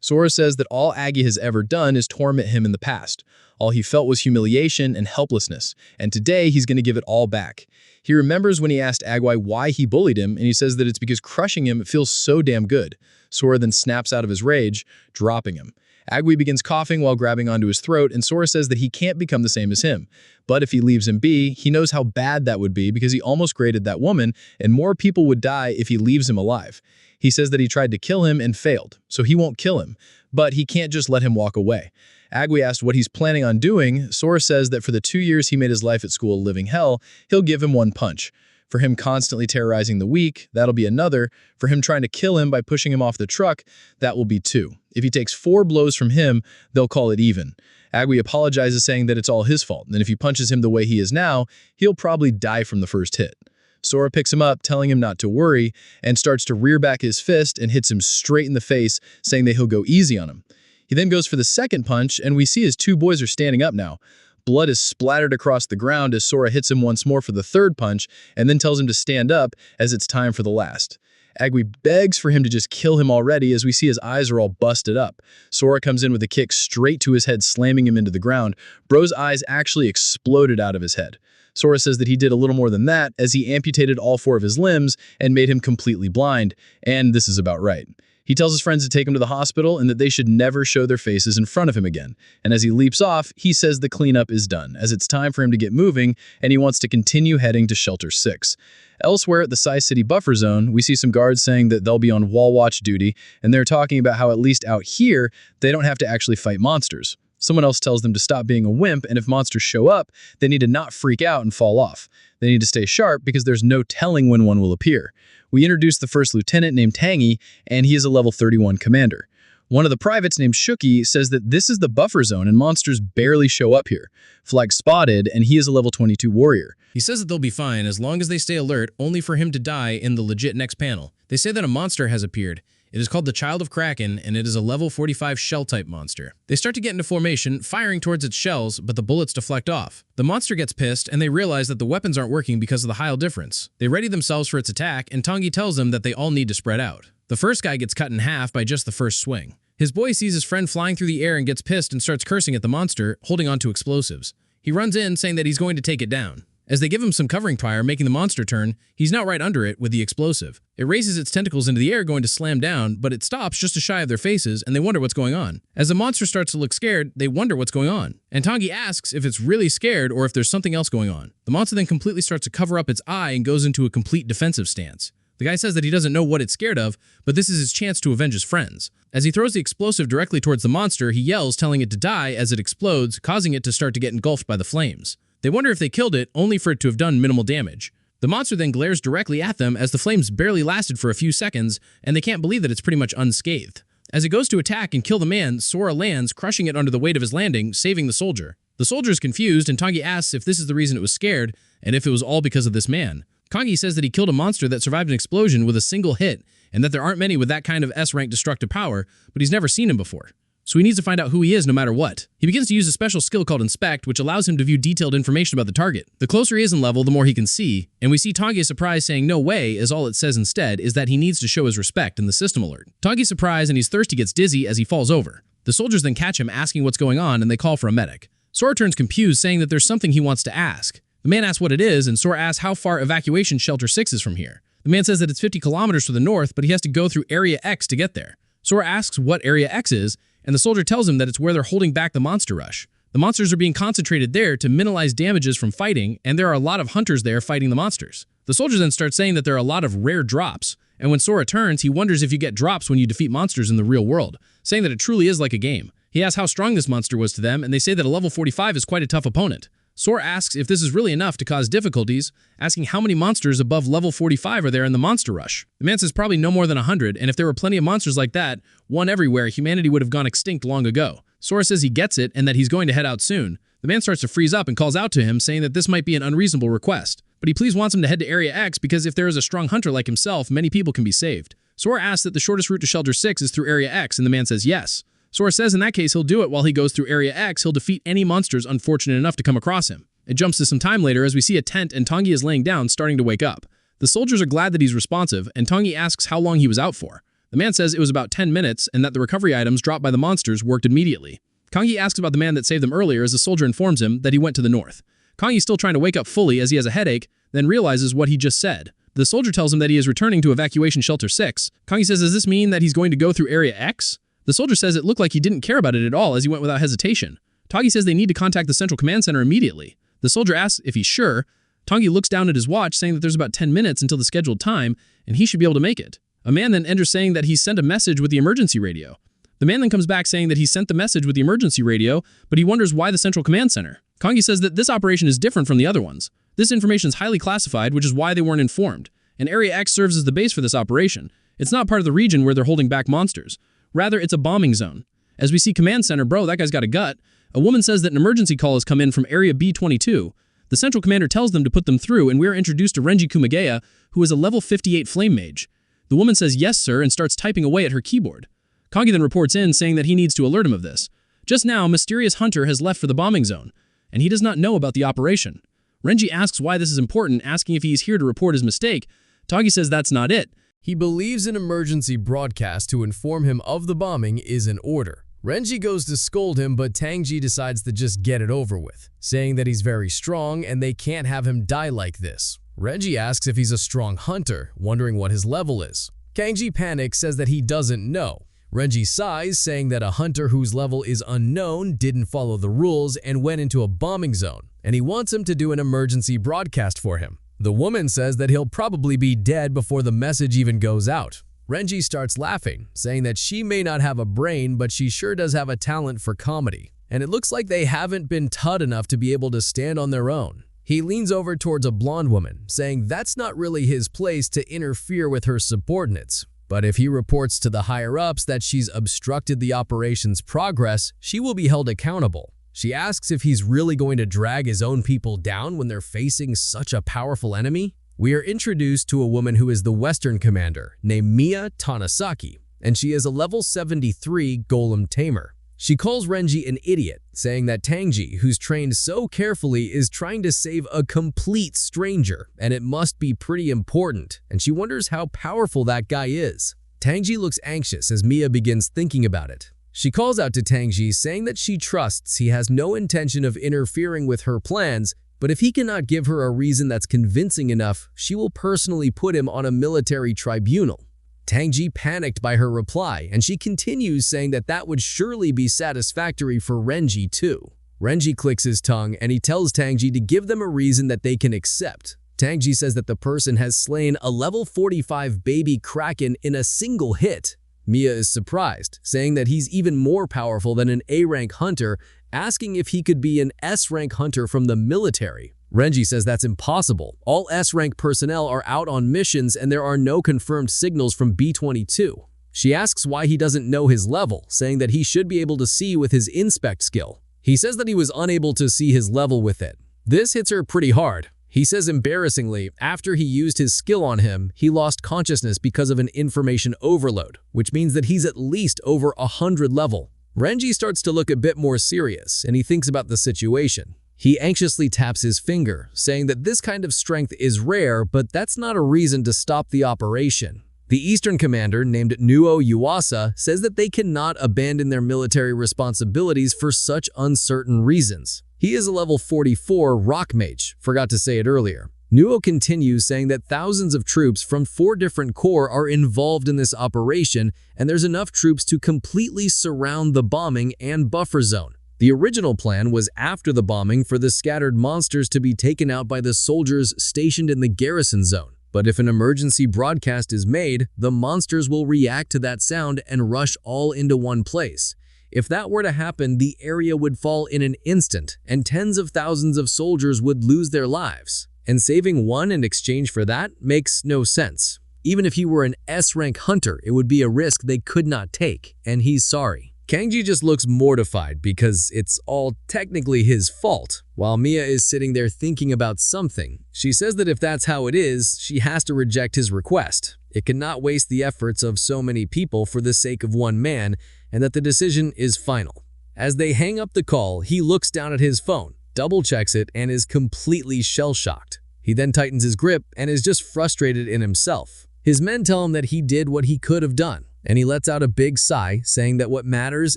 Speaker 5: Sora says that all Agui has ever done is torment him in the past. All he felt was humiliation and helplessness, and today he's going to give it all back. He remembers when he asked Agui why he bullied him, and he says that it's because crushing him feels so damn good. Sora then snaps out of his rage, dropping him. Agui begins coughing while grabbing onto his throat, and Sora says that he can't become the same as him. But if he leaves him be, he knows how bad that would be because he almost graded that woman, and more people would die if he leaves him alive. He says that he tried to kill him and failed, so he won't kill him, but he can't just let him walk away. Agui asked what he's planning on doing. Sora says that for the 2 years he made his life at school a living hell, he'll give him one punch. For him constantly terrorizing the weak, that'll be another. For him trying to kill him by pushing him off the truck, that will be 2. If he takes 4 blows from him, they'll call it even. Agui apologizes, saying that it's all his fault, and if he punches him the way he is now, he'll probably die from the first hit. Sora picks him up, telling him not to worry, and starts to rear back his fist and hits him straight in the face, saying that he'll go easy on him. He then goes for the second punch, and we see his two boys are standing up now. Blood is splattered across the ground as Sora hits him once more for the third punch, and then tells him to stand up as it's time for the last. Agui begs for him to just kill him already as we see his eyes are all busted up. Sora comes in with a kick straight to his head, slamming him into the ground. Bro's eyes actually exploded out of his head. Sora says that he did a little more than that, as he amputated all 4 of his limbs and made him completely blind, and this is about right. He tells his friends to take him to the hospital and that they should never show their faces in front of him again. And as he leaps off, he says the cleanup is done, as it's time for him to get moving, and he wants to continue heading to Shelter 6. Elsewhere at the Sai City buffer zone, we see some guards saying that they'll be on wall watch duty, and they're talking about how at least out here, they don't have to actually fight monsters. Someone else tells them to stop being a wimp, and if monsters show up, they need to not freak out and fall off. They need to stay sharp because there's no telling when one will appear. We introduce the first lieutenant named Tangy, and he is a level 31 commander. One of the privates named Shuki says that this is the buffer zone and monsters barely show up here. Flag spotted, and he is a level 22 warrior.
Speaker 1: He says that they'll be fine as long as they stay alert, only for him to die in the legit next panel. They say that a monster has appeared. It is called the Child of Kraken, and it is a level 45 shell-type monster. They start to get into formation, firing towards its shells, but the bullets deflect off. The monster gets pissed, and they realize that the weapons aren't working because of the Heil difference. They ready themselves for its attack, and Tangy tells them that they all need to spread out. The first guy gets cut in half by just the first swing. His boy sees his friend flying through the air and gets pissed and starts cursing at the monster, holding onto explosives. He runs in, saying that he's going to take it down. As they give him some covering fire, making the monster turn, he's now right under it with the explosive. It raises its tentacles into the air, going to slam down, but it stops just shy of their faces, and they wonder what's going on. As the monster starts to look scared, they wonder what's going on. And Tangy asks if it's really scared or if there's something else going on. The monster then completely starts to cover up its eye and goes into a complete defensive stance. The guy says that he doesn't know what it's scared of, but this is his chance to avenge his friends. As he throws the explosive directly towards the monster, he yells, telling it to die as it explodes, causing it to start to get engulfed by the flames. They wonder if they killed it, only for it to have done minimal damage. The monster then glares directly at them as the flames barely lasted for a few seconds, and they can't believe that it's pretty much unscathed. As it goes to attack and kill the man, Sora lands, crushing it under the weight of his landing, saving the soldier. The soldier is confused, and Tangy asks if this is the reason it was scared, and if it was all because of this man. Tangy says that he killed a monster that survived an explosion with a single hit, and that there aren't many with that kind of S-rank destructive power, but he's never seen him before. So he needs to find out who he is no matter what. He begins to use a special skill called Inspect, which allows him to view detailed information about the target. The closer he is in level, the more he can see, and we see Tangy surprised, saying no way, as all it says instead is that he needs to show his respect in the system alert. Tangy's surprised and he's thirsty, gets dizzy as he falls over. The soldiers then catch him, asking what's going on, and they call for a medic. Sora turns confused, saying that there's something he wants to ask. The man asks what it is, and Sora asks how far evacuation Shelter 6 is from here. The man says that it's 50 kilometers to the north, but he has to go through Area X to get there. Sora asks what Area X is, and the soldier tells him that it's where they're holding back the monster rush. The monsters are being concentrated there to minimize damages from fighting, and there are a lot of hunters there fighting the monsters. The soldier then starts saying that there are a lot of rare drops, and when Sora turns, he wonders if you get drops when you defeat monsters in the real world, saying that it truly is like a game. He asks how strong this monster was to them, and they say that a level 45 is quite a tough opponent. Sora asks if this is really enough to cause difficulties, asking how many monsters above level 45 are there in the monster rush. The man says probably no more than 100, and if there were plenty of monsters like that, one everywhere, humanity would have gone extinct long ago. Sora says he gets it and that he's going to head out soon. The man starts to freeze up and calls out to him, saying that this might be an unreasonable request, but he please wants him to head to Area X because if there is a strong hunter like himself, many people can be saved. Sora asks that the shortest route to Shelter 6 is through Area X, and the man says yes. Sora says in that case he'll do it while he goes through Area X, he'll defeat any monsters unfortunate enough to come across him. It jumps to some time later as we see a tent and Tangy is laying down, starting to wake up. The soldiers are glad that he's responsive, and Tangy asks how long he was out for. The man says it was about 10 minutes and that the recovery items dropped by the monsters worked immediately. Tangy asks about the man that saved them earlier as the soldier informs him that he went to the north. Tangy's still trying to wake up fully as he has a headache, then realizes what he just said. The soldier tells him that he is returning to evacuation Shelter 6. Tangy says, does this mean that he's going to go through Area X? The soldier says it looked like he didn't care about it at all as he went without hesitation. Tangy says they need to contact the Central Command Center immediately. The soldier asks if he's sure. Tangy looks down at his watch, saying that there's about 10 minutes until the scheduled time, and he should be able to make it. A man then enters saying that he sent a message with the emergency radio. The man then comes back saying that he sent the message with the emergency radio, but he wonders why the Central Command Center. Tangy says that this operation is different from the other ones. This information is highly classified, which is why they weren't informed, and Area X serves as the base for this operation. It's not part of the region where they're holding back monsters. Rather, it's a bombing zone.
Speaker 2: As we see Command Center, bro, that guy's got a gut. A woman says that an emergency call has come in from Area B22. The Central Commander tells them to put them through, and we are introduced to Renji Kumageya, who is a level 58 Flame Mage. The woman says yes, sir, and starts typing away at her keyboard. Kagi then reports in, saying that he needs to alert him of this. Just now, Mysterious Hunter has left for the bombing zone, and he does not know about the operation. Renji asks why this is important, asking if he is here to report his mistake. Tagi says that's not it.
Speaker 1: He believes an emergency broadcast to inform him of the bombing is in order. Renji goes to scold him, but Tangji decides to just get it over with, saying that he's very strong and they can't have him die like this. Renji asks if he's a strong hunter, wondering what his level is. Tangji panics, says that he doesn't know. Renji sighs, saying that a hunter whose level is unknown didn't follow the rules and went into a bombing zone, and he wants him to do an emergency broadcast for him. The woman says that he'll probably be dead before the message even goes out. Renji starts laughing, saying that she may not have a brain, but she sure does have a talent for comedy. And it looks like they haven't been taught enough to be able to stand on their own. He leans over towards a blonde woman, saying that's not really his place to interfere with her subordinates. But if he reports to the higher-ups that she's obstructed the operation's progress, she will be held accountable. She asks if he's really going to drag his own people down when they're facing such a powerful enemy. We are introduced to a woman who is the Western commander, named Mia Tanasaki, and she is a level 73 Golem Tamer. She calls Renji an idiot, saying that Tangji, who's trained so carefully, is trying to save a complete stranger, and it must be pretty important, and she wonders how powerful that guy is. Tangji looks anxious as Mia begins thinking about it. She calls out to Tangji, saying that she trusts he has no intention of interfering with her plans, but if he cannot give her a reason that's convincing enough, she will personally put him on a military tribunal. Tangji panicked by her reply, and she continues, saying that that would surely be satisfactory for Renji too. Renji clicks his tongue, and he tells Tangji to give them a reason that they can accept. Tangji says that the person has slain a level 45 baby kraken in a single hit. Mia is surprised, saying that he's even more powerful than an A-rank hunter, asking if he could be an S-rank hunter from the military. Renji says that's impossible. All S-rank personnel are out on missions and there are no confirmed signals from B-22. She asks why he doesn't know his level, saying that he should be able to see with his inspect skill. He says that he was unable to see his level with it. This hits her pretty hard. He says embarrassingly, after he used his skill on him, he lost consciousness because of an information overload, which means that he's at least over 100 level. Renji starts to look a bit more serious, and he thinks about the situation. He anxiously taps his finger, saying that this kind of strength is rare, but that's not a reason to stop the operation. The Eastern commander, named Nuo Yuasa, says that they cannot abandon their military responsibilities for such uncertain reasons. He is a level 44 rock mage, forgot to say it earlier. Nuo continues, saying that thousands of troops from 4 different corps are involved in this operation, and there's enough troops to completely surround the bombing and buffer zone. The original plan was after the bombing for the scattered monsters to be taken out by the soldiers stationed in the garrison zone. But if an emergency broadcast is made, the monsters will react to that sound and rush all into one place. If that were to happen, the area would fall in an instant, and tens of thousands of soldiers would lose their lives. And saving one in exchange for that makes no sense. Even if he were an S-rank hunter, it would be a risk they could not take, and he's sorry. Kangji just looks mortified because it's all technically his fault, while Mia is sitting there thinking about something. She says that if that's how it is, she has to reject his request. It cannot waste the efforts of so many people for the sake of one man, and that the decision is final. As they hang up the call, he looks down at his phone, double-checks it, and is completely shell-shocked. He then tightens his grip and is just frustrated in himself. His men tell him that he did what he could have done, and he lets out a big sigh, saying that what matters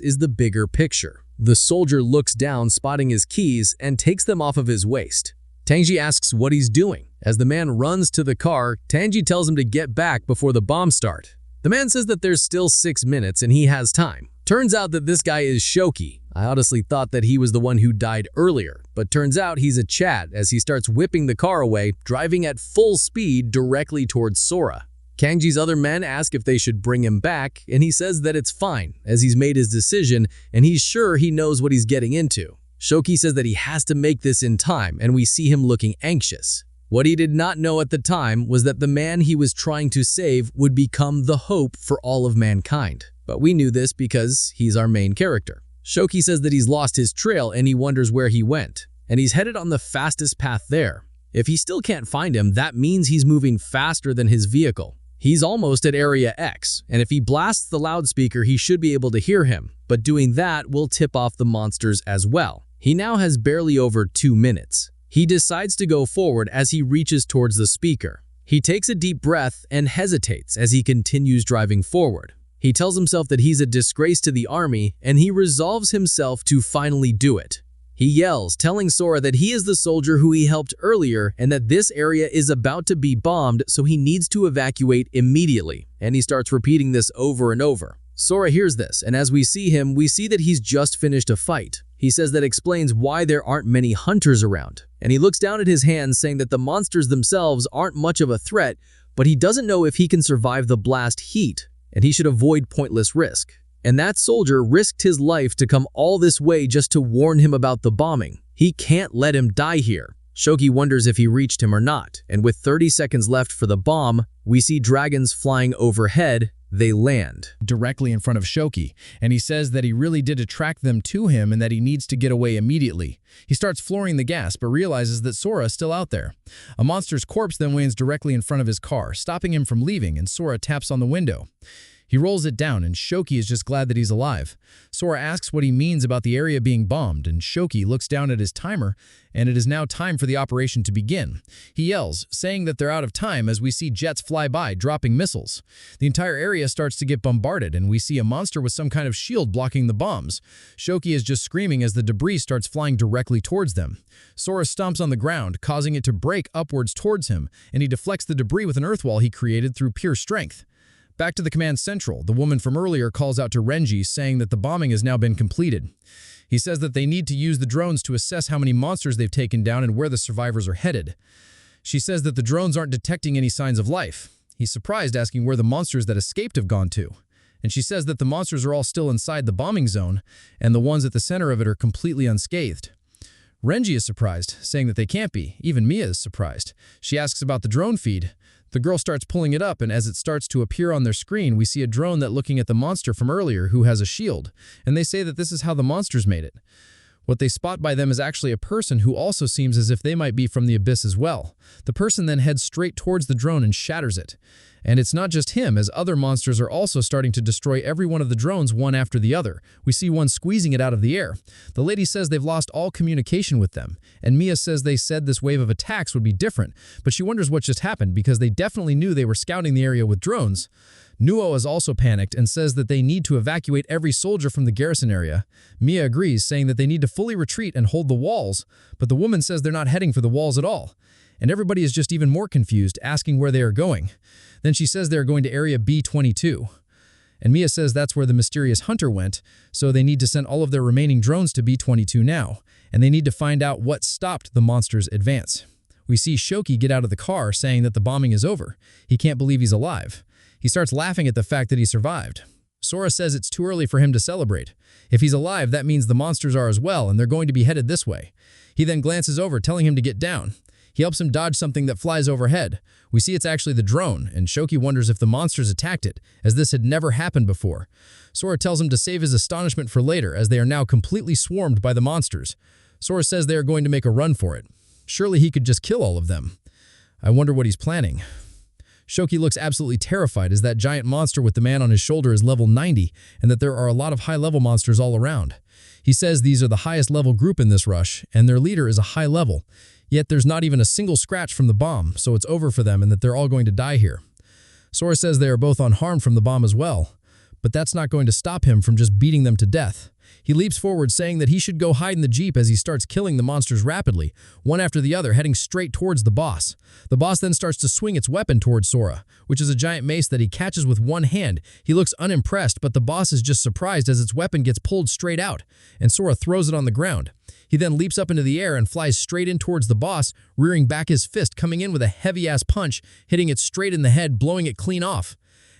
Speaker 1: is the bigger picture. The soldier looks down, spotting his keys, and takes them off of his waist. Tangji asks what he's doing. As the man runs to the car, Tangji tells him to get back before the bombs start. The man says that there's still 6 minutes and he has time. Turns out that this guy is Shoki. I honestly thought that he was the one who died earlier, but turns out he's a Chad as he starts whipping the car away, driving at full speed directly towards Sora. Kangji's other men ask if they should bring him back, and he says that it's fine, as he's made his decision and he's sure he knows what he's getting into. Shoki says that he has to make this in time, and we see him looking anxious. What he did not know at the time was that the man he was trying to save would become the hope for all of mankind. But we knew this because he's our main character. Shoki says that he's lost his trail and he wonders where he went, and he's headed on the fastest path there. If he still can't find him, that means he's moving faster than his vehicle. He's almost at Area X, and if he blasts the loudspeaker, he should be able to hear him, but doing that will tip off the monsters as well. He now has barely over 2 minutes. He decides to go forward as he reaches towards the speaker. He takes a deep breath and hesitates as he continues driving forward. He tells himself that he's a disgrace to the army, and he resolves himself to finally do it. He yells, telling Sora that he is the soldier who he helped earlier and that this area is about to be bombed, so he needs to evacuate immediately. And he starts repeating this over and over. Sora hears this, and as we see him, we see that he's just finished a fight. He says that explains why there aren't many hunters around. And he looks down at his hands, saying that the monsters themselves aren't much of a threat, but he doesn't know if he can survive the blast heat, and he should avoid pointless risk. And that soldier risked his life to come all this way just to warn him about the bombing. He can't let him die here. Shoki wonders if he reached him or not, and with 30 seconds left for the bomb, we see dragons flying overhead. They land
Speaker 5: directly in front of Shoki, and he says that he really did attract them to him and that he needs to get away immediately. He starts flooring the gas, but realizes that Sora is still out there. A monster's corpse then lands directly in front of his car, stopping him from leaving, and Sora taps on the window. He rolls it down, and Shoki is just glad that he's alive. Sora asks what he means about the area being bombed, and Shoki looks down at his timer, and it is now time for the operation to begin. He yells, saying that they're out of time as we see jets fly by, dropping missiles. The entire area starts to get bombarded, and we see a monster with some kind of shield blocking the bombs. Shoki is just screaming as the debris starts flying directly towards them. Sora stomps on the ground, causing it to break upwards towards him, and he deflects the debris with an earth wall he created through pure strength. Back to the command central, the woman from earlier calls out to Renji, saying that the bombing has now been completed. He says that they need to use the drones to assess how many monsters they've taken down and where the survivors are headed. She says that the drones aren't detecting any signs of life. He's surprised, asking where the monsters that escaped have gone to. And she says that the monsters are all still inside the bombing zone, and the ones at the center of it are completely unscathed. Renji is surprised, saying that they can't be. Even Mia is surprised. She asks about the drone feed. The girl starts pulling it up, and as it starts to appear on their screen, we see a drone that looking at the monster from earlier who has a shield, and they say that this is how the monsters made it. What they spot by them is actually a person who also seems as if they might be from the abyss as well. The person then heads straight towards the drone and shatters it. And it's not just him, as other monsters are also starting to destroy every one of the drones one after the other. We see one squeezing it out of the air. The lady says they've lost all communication with them, and Mia says they said this wave of attacks would be different, but she wonders what just happened because they definitely knew they were scouting the area with drones. Nuo is also panicked and says that they need to evacuate every soldier from the garrison area. Mia agrees, saying that they need to fully retreat and hold the walls, but the woman says they're not heading for the walls at all. And everybody is just even more confused, asking where they are going. Then she says they are going to Area B-22. And Mia says that's where the mysterious hunter went, so they need to send all of their remaining drones to B-22 now, and they need to find out what stopped the monster's advance. We see Shoki get out of the car, saying that the bombing is over. He can't believe he's alive. He starts laughing at the fact that he survived. Sora says it's too early for him to celebrate. If he's alive, that means the monsters are as well, and they're going to be headed this way. He then glances over, telling him to get down. He helps him dodge something that flies overhead. We see it's actually the drone, and Shoki wonders if the monsters attacked it, as this had never happened before. Sora tells him to save his astonishment for later, as they are now completely swarmed by the monsters. Sora says they are going to make a run for it. Surely he could just kill all of them. I wonder what he's planning. Shoki looks absolutely terrified as that giant monster with the man on his shoulder is level 90 and that there are a lot of high-level monsters all around. He says these are the highest level group in this rush and their leader is a high level, yet there's not even a single scratch from the bomb, so it's over for them and that they're all going to die here. Sora says they are both unharmed from the bomb as well, but that's not going to stop him from just beating them to death. He leaps forward, saying that he should go hide in the jeep as he starts killing the monsters rapidly, one after the other, heading straight towards the boss. The boss then starts to swing its weapon towards Sora, which is a giant mace that he catches with one hand. He looks unimpressed, but the boss is just surprised as its weapon gets pulled straight out, and Sora throws it on the ground. He then leaps up into the air and flies straight in towards the boss, rearing back his fist, coming in with a heavy-ass punch, hitting it straight in the head, blowing it clean off.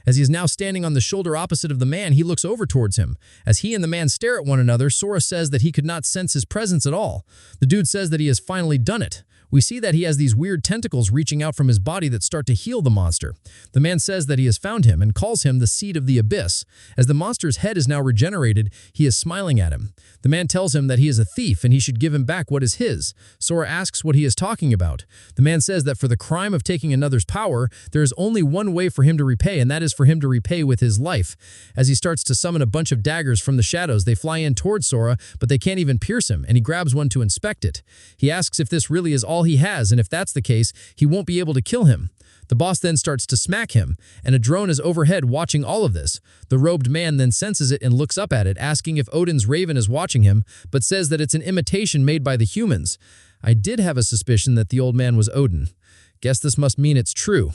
Speaker 5: As he is now standing on the shoulder opposite of the man, he looks over towards him. As he and the man stare at one another, Sora says that he could not sense his presence at all. The dude says that he has finally done it. We see that he has these weird tentacles reaching out from his body that start to heal the monster. The man says that he has found him and calls him the Seed of the Abyss. As the monster's head is now regenerated, he is smiling at him. The man tells him that he is a thief and he should give him back what is his. Sora asks what he is talking about. The man says that for the crime of taking another's power, there is only one way for him to repay, and that is for him to repay with his life. As he starts to summon a bunch of daggers from the shadows, they fly in towards Sora, but they can't even pierce him, and he grabs one to inspect it. He asks if this really is all he has, and if that's the case, he won't be able to kill him. The boss then starts to smack him, and a drone is overhead watching all of this. The robed man then senses it and looks up at it, asking if Odin's raven is watching him, but says that it's an imitation made by the humans. I did have a suspicion that the old man was Odin. Guess this must mean it's true.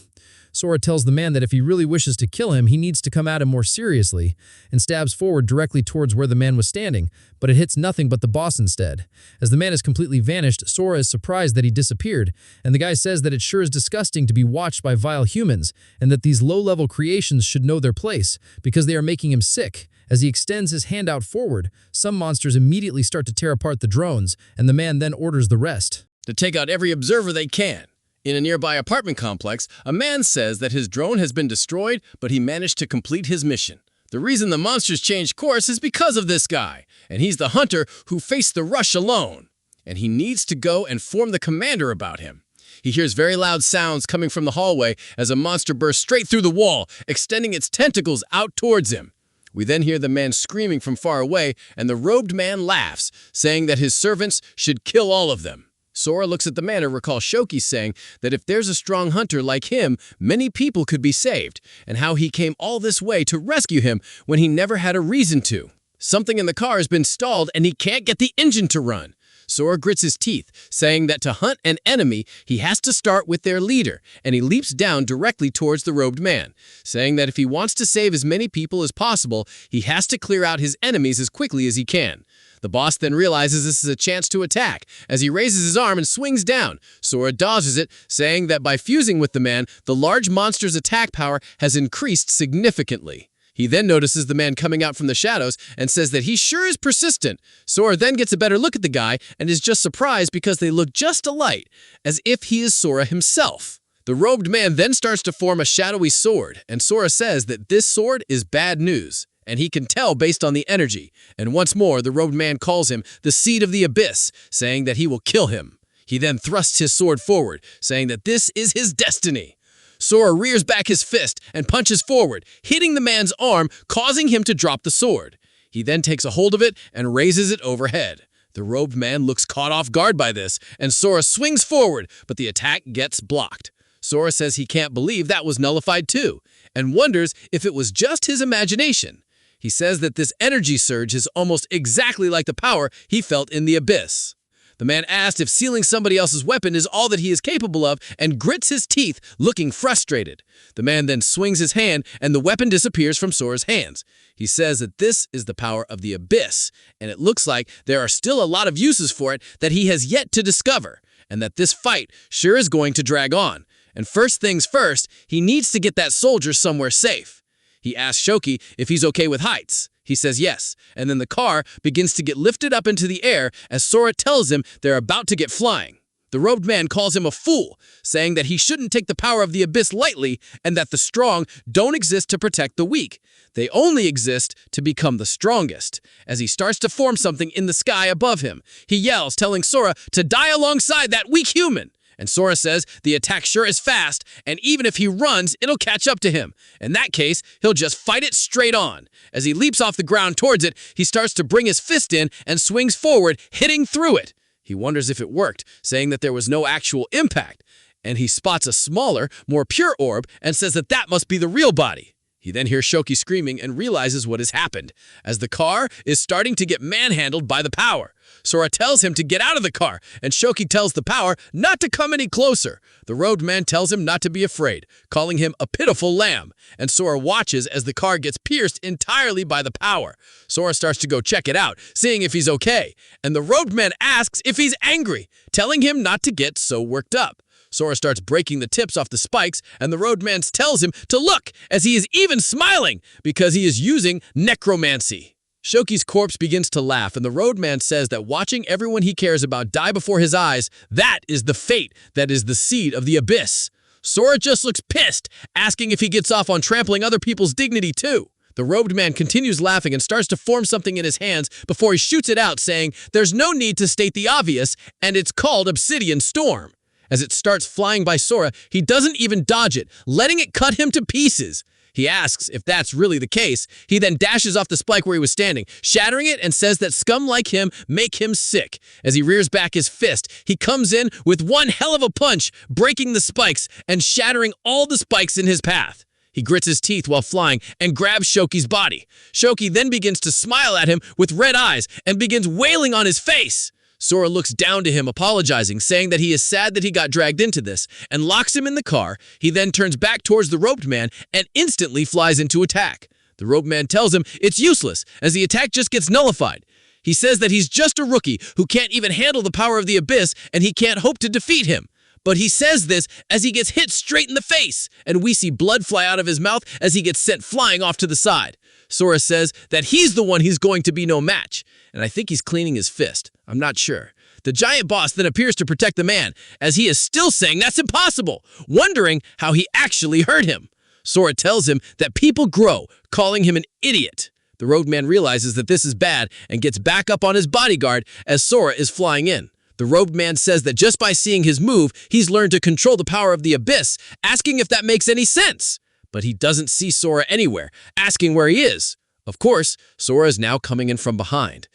Speaker 5: Sora tells the man that if he really wishes to kill him, he needs to come at him more seriously, and stabs forward directly towards where the man was standing, but it hits nothing but the boss instead. As the man has completely vanished, Sora is surprised that he disappeared, and the guy says that it sure is disgusting to be watched by vile humans, and that these low-level creations should know their place, because they are making him sick. As he extends his hand out forward, some monsters immediately start to tear apart the drones, and the man then orders the rest
Speaker 6: to take out every observer they can. In a nearby apartment complex, a man says that his drone has been destroyed, but he managed to complete his mission. The reason the monsters changed course is because of this guy, and he's the hunter who faced the rush alone. And he needs to go and inform the commander about him. He hears very loud sounds coming from the hallway as a monster bursts straight through the wall, extending its tentacles out towards him. We then hear the man screaming from far away, and the robed man laughs, saying that his servants should kill all of them. Sora looks at the man and recalls Shoki saying that if there's a strong hunter like him, many people could be saved, and how he came all this way to rescue him when he never had a reason to. Something in the car has been stalled and he can't get the engine to run. Sora grits his teeth, saying that to hunt an enemy, he has to start with their leader, and he leaps down directly towards the robed man, saying that if he wants to save as many people as possible, he has to clear out his enemies as quickly as he can. The boss then realizes this is a chance to attack, as he raises his arm and swings down. Sora dodges it, saying that by fusing with the man, the large monster's attack power has increased significantly. He then notices the man coming out from the shadows and says that he sure is persistent. Sora then gets a better look at the guy and is just surprised because they look just alike, as if he is Sora himself. The robed man then starts to form a shadowy sword, and Sora says that this sword is bad news, and he can tell based on the energy. And once more, the robed man calls him the Seed of the Abyss, saying that he will kill him. He then thrusts his sword forward, saying that this is his destiny. Sora rears back his fist and punches forward, hitting the man's arm, causing him to drop the sword. He then takes a hold of it and raises it overhead. The robed man looks caught off guard by this, and Sora swings forward, but the attack gets blocked. Sora says he can't believe that was nullified too, and wonders if it was just his imagination. He says that this energy surge is almost exactly like the power he felt in the abyss. The man asked if sealing somebody else's weapon is all that he is capable of and grits his teeth, looking frustrated. The man then swings his hand and the weapon disappears from Sora's hands. He says that this is the power of the abyss, and it looks like there are still a lot of uses for it that he has yet to discover, and that this fight sure is going to drag on. And first things first, he needs to get that soldier somewhere safe. He asks Shoki if he's okay with heights. He says yes, and then the car begins to get lifted up into the air as Sora tells him they're about to get flying. The robed man calls him a fool, saying that he shouldn't take the power of the abyss lightly and that the strong don't exist to protect the weak. They only exist to become the strongest. As he starts to form something in the sky above him, he yells, telling Sora to die alongside that weak human. And Sora says the attack sure is fast, and even if he runs, it'll catch up to him. In that case, he'll just fight it straight on. As he leaps off the ground towards it, he starts to bring his fist in and swings forward, hitting through it. He wonders if it worked, saying that there was no actual impact. And he spots a smaller, more pure orb and says that that must be the real body. He then hears Shoki screaming and realizes what has happened, as the car is starting to get manhandled by the power. Sora tells him to get out of the car, and Shoki tells the power not to come any closer. The robed man tells him not to be afraid, calling him a pitiful lamb, and Sora watches as the car gets pierced entirely by the power. Sora starts to go check it out, seeing if he's okay, and the robed man asks if he's angry, telling him not to get so worked up. Sora starts breaking the tips off the spikes, and the roadman tells him to look, as he is even smiling, because he is using necromancy. Shoki's corpse begins to laugh, and the roadman says that watching everyone he cares about die before his eyes, that is the fate that is the seed of the abyss. Sora just looks pissed, asking if he gets off on trampling other people's dignity too. The robed man continues laughing and starts to form something in his hands before he shoots it out, saying, "There's no need to state the obvious, and it's called Obsidian Storm." As it starts flying by Sora, he doesn't even dodge it, letting it cut him to pieces. He asks if that's really the case. He then dashes off the spike where he was standing, shattering it, and says that scum like him make him sick. As he rears back his fist, he comes in with one hell of a punch, breaking the spikes and shattering all the spikes in his path. He grits his teeth while flying and grabs Shoki's body. Shoki then begins to smile at him with red eyes and begins wailing on his face. Sora looks down to him, apologizing, saying that he is sad that he got dragged into this, and locks him in the car. He then turns back towards the robed man and instantly flies into attack. The robed man tells him it's useless, as the attack just gets nullified. He says that he's just a rookie who can't even handle the power of the abyss, and he can't hope to defeat him. But he says this as he gets hit straight in the face, and we see blood fly out of his mouth as he gets sent flying off to the side. Sora says that he's the one he's going to be no match, and I think he's cleaning his fist. I'm not sure. The giant boss then appears to protect the man, as he is still saying that's impossible, wondering how he actually hurt him. Sora tells him that people grow, calling him an idiot. The roadman realizes that this is bad and gets back up on his bodyguard as Sora is flying in. The robed man says that just by seeing his move, he's learned to control the power of the abyss, asking if that makes any sense. But he doesn't see Sora anywhere, asking where he is. Of course, Sora is now coming in from behind.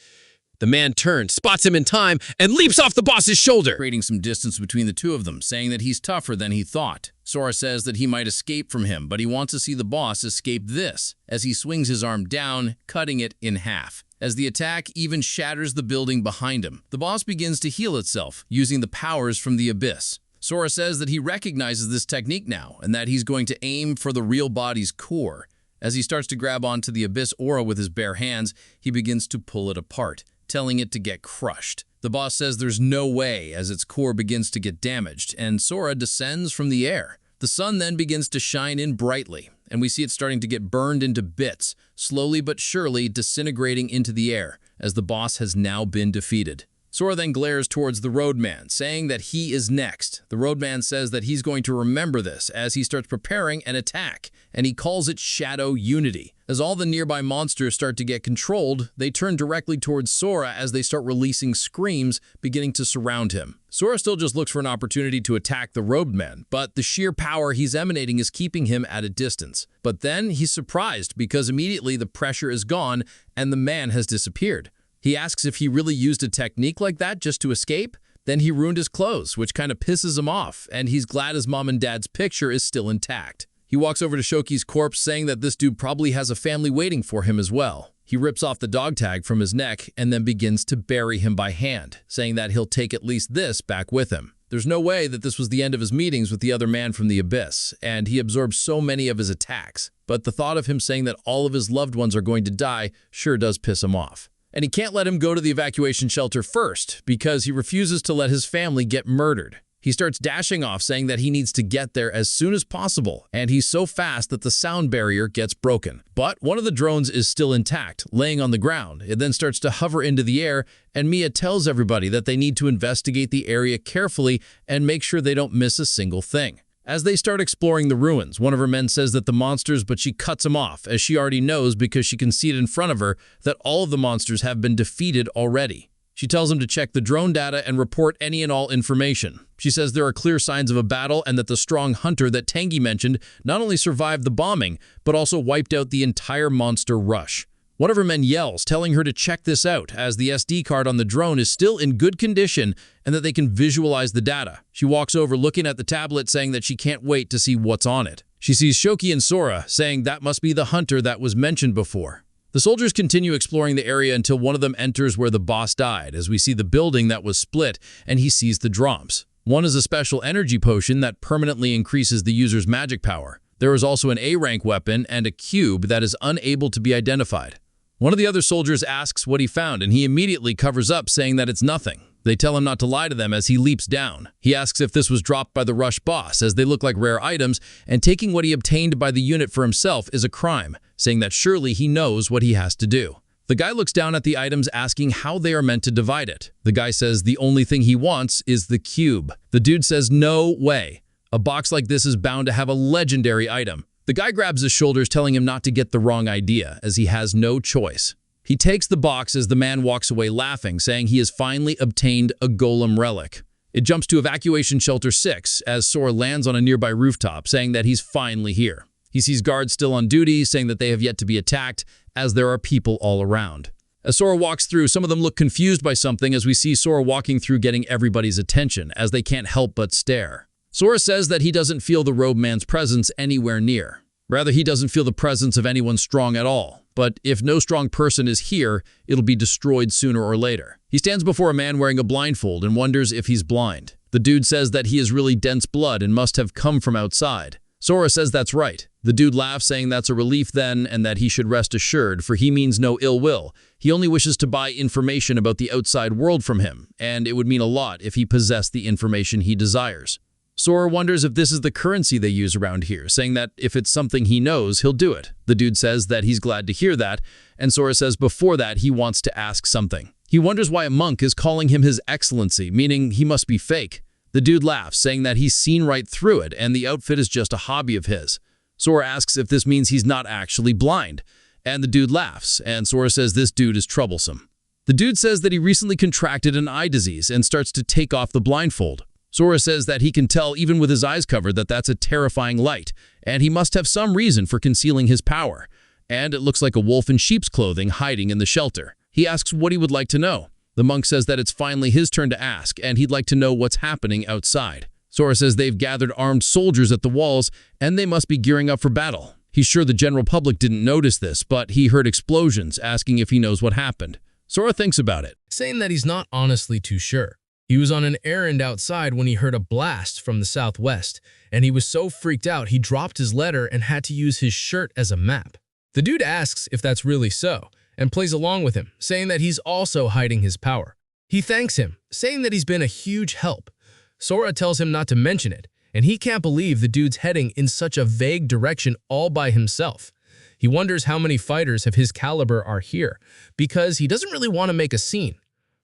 Speaker 6: The man turns, spots him in time, and leaps off the boss's shoulder,
Speaker 3: creating some distance between the two of them, saying that he's tougher than he thought. Sora says that he might escape from him, but he wants to see the boss escape this, as he swings his arm down, cutting it in half. As the attack even shatters the building behind him, the boss begins to heal itself, using the powers from the abyss. Sora says that he recognizes this technique now, and that he's going to aim for the real body's core. As he starts to grab onto the abyss aura with his bare hands, he begins to pull it apart, telling it to get crushed. The boss says there's no way as its core begins to get damaged, and Sora descends from the air. The sun then begins to shine in brightly, and we see it starting to get burned into bits, slowly but surely disintegrating into the air, as the boss has now been defeated. Sora then glares towards the roadman, saying that he is next. The roadman says that he's going to remember this as he starts preparing an attack, and he calls it Shadow Unity. As all the nearby monsters start to get controlled, they turn directly towards Sora as they start releasing screams, beginning to surround him. Sora still just looks for an opportunity to attack the robed man, but the sheer power he's emanating is keeping him at a distance. But then he's surprised because immediately the pressure is gone and the man has disappeared. He asks if he really used a technique like that just to escape. Then he ruined his clothes, which kind of pisses him off, and he's glad his mom and dad's picture is still intact. He walks over to Shoki's corpse, saying that this dude probably has a family waiting for him as well. He rips off the dog tag from his neck and then begins to bury him by hand, saying that he'll take at least this back with him. There's no way that this was the end of his meetings with the other man from the abyss, and he absorbs so many of his attacks. But the thought of him saying that all of his loved ones are going to die sure does piss him off. And he can't let him go to the evacuation shelter first because he refuses to let his family get murdered. He starts dashing off, saying that he needs to get there as soon as possible, and he's so fast that the sound barrier gets broken. But one of the drones is still intact, laying on the ground. It then starts to hover into the air, and Mia tells everybody that they need to investigate the area carefully and make sure they don't miss a single thing. As they start exploring the ruins, one of her men says that the monsters, but she cuts him off, as she already knows because she can see it in front of her that all of the monsters have been defeated already. She tells him to check the drone data and report any and all information. She says there are clear signs of a battle and that the strong hunter that Tangy mentioned not only survived the bombing, but also wiped out the entire monster rush. One of her men yells, telling her to check this out, as the SD card on the drone is still in good condition and that they can visualize the data. She walks over looking at the tablet, saying that she can't wait to see what's on it. She sees Shoki and Sora, saying that must be the hunter that was mentioned before. The soldiers continue exploring the area until one of them enters where the boss died, as we see the building that was split and he sees the drops. One is a special energy potion that permanently increases the user's magic power. There is also an A-rank weapon and a cube that is unable to be identified. One of the other soldiers asks what he found, and he immediately covers up, saying that it's nothing.
Speaker 4: They tell him not to lie to them as he leaps down. He asks if this was dropped by the Rush boss, as they look like rare items, and taking what he obtained by the unit for himself is a crime, saying that surely he knows what he has to do. The guy looks down at the items asking how they are meant to divide it. The guy says the only thing he wants is the cube. The dude says no way. A box like this is bound to have a legendary item. The guy grabs his shoulders, telling him not to get the wrong idea, as he has no choice. He takes the box as the man walks away laughing, saying he has finally obtained a golem relic. It jumps to Evacuation Shelter 6 as Sora lands on a nearby rooftop, saying that he's finally here. He sees guards still on duty, saying that they have yet to be attacked, as there are people all around. As Sora walks through, some of them look confused by something as we see Sora walking through, getting everybody's attention, as they can't help but stare. Sora says that he doesn't feel the robe man's presence anywhere near. Rather, he doesn't feel the presence of anyone strong at all. But if no strong person is here, it'll be destroyed sooner or later. He stands before a man wearing a blindfold and wonders if he's blind. The dude says that he is really dense blood and must have come from outside. Sora says that's right. The dude laughs, saying that's a relief then and that he should rest assured, for he means no ill will. He only wishes to buy information about the outside world from him, and it would mean a lot if he possessed the information he desires. Sora wonders if this is the currency they use around here, saying that if it's something he knows, he'll do it. The dude says that he's glad to hear that, and Sora says before that he wants to ask something. He wonders why a monk is calling him his excellency, meaning he must be fake. The dude laughs, saying that he's seen right through it, and the outfit is just a hobby of his. Sora asks if this means he's not actually blind, and the dude laughs, and Sora says this dude is troublesome. The dude says that he recently contracted an eye disease and starts to take off the blindfold. Sora says that he can tell even with his eyes covered that that's a terrifying light, and he must have some reason for concealing his power. And it looks like a wolf in sheep's clothing hiding in the shelter. He asks what he would like to know. The monk says that it's finally his turn to ask, and he'd like to know what's happening outside. Sora says they've gathered armed soldiers at the walls, and they must be gearing up for battle. He's sure the general public didn't notice this, but he heard explosions, asking if he knows what happened. Sora thinks about it,
Speaker 1: saying that he's not honestly too sure. He was on an errand outside when he heard a blast from the southwest, and he was so freaked out he dropped his letter and had to use his shirt as a map. The dude asks if that's really so, and plays along with him, saying that he's also hiding his power. He thanks him, saying that he's been a huge help. Sora tells him not to mention it, and he can't believe the dude's heading in such a vague direction all by himself. He wonders how many fighters of his caliber are here, because he doesn't really want to make a scene.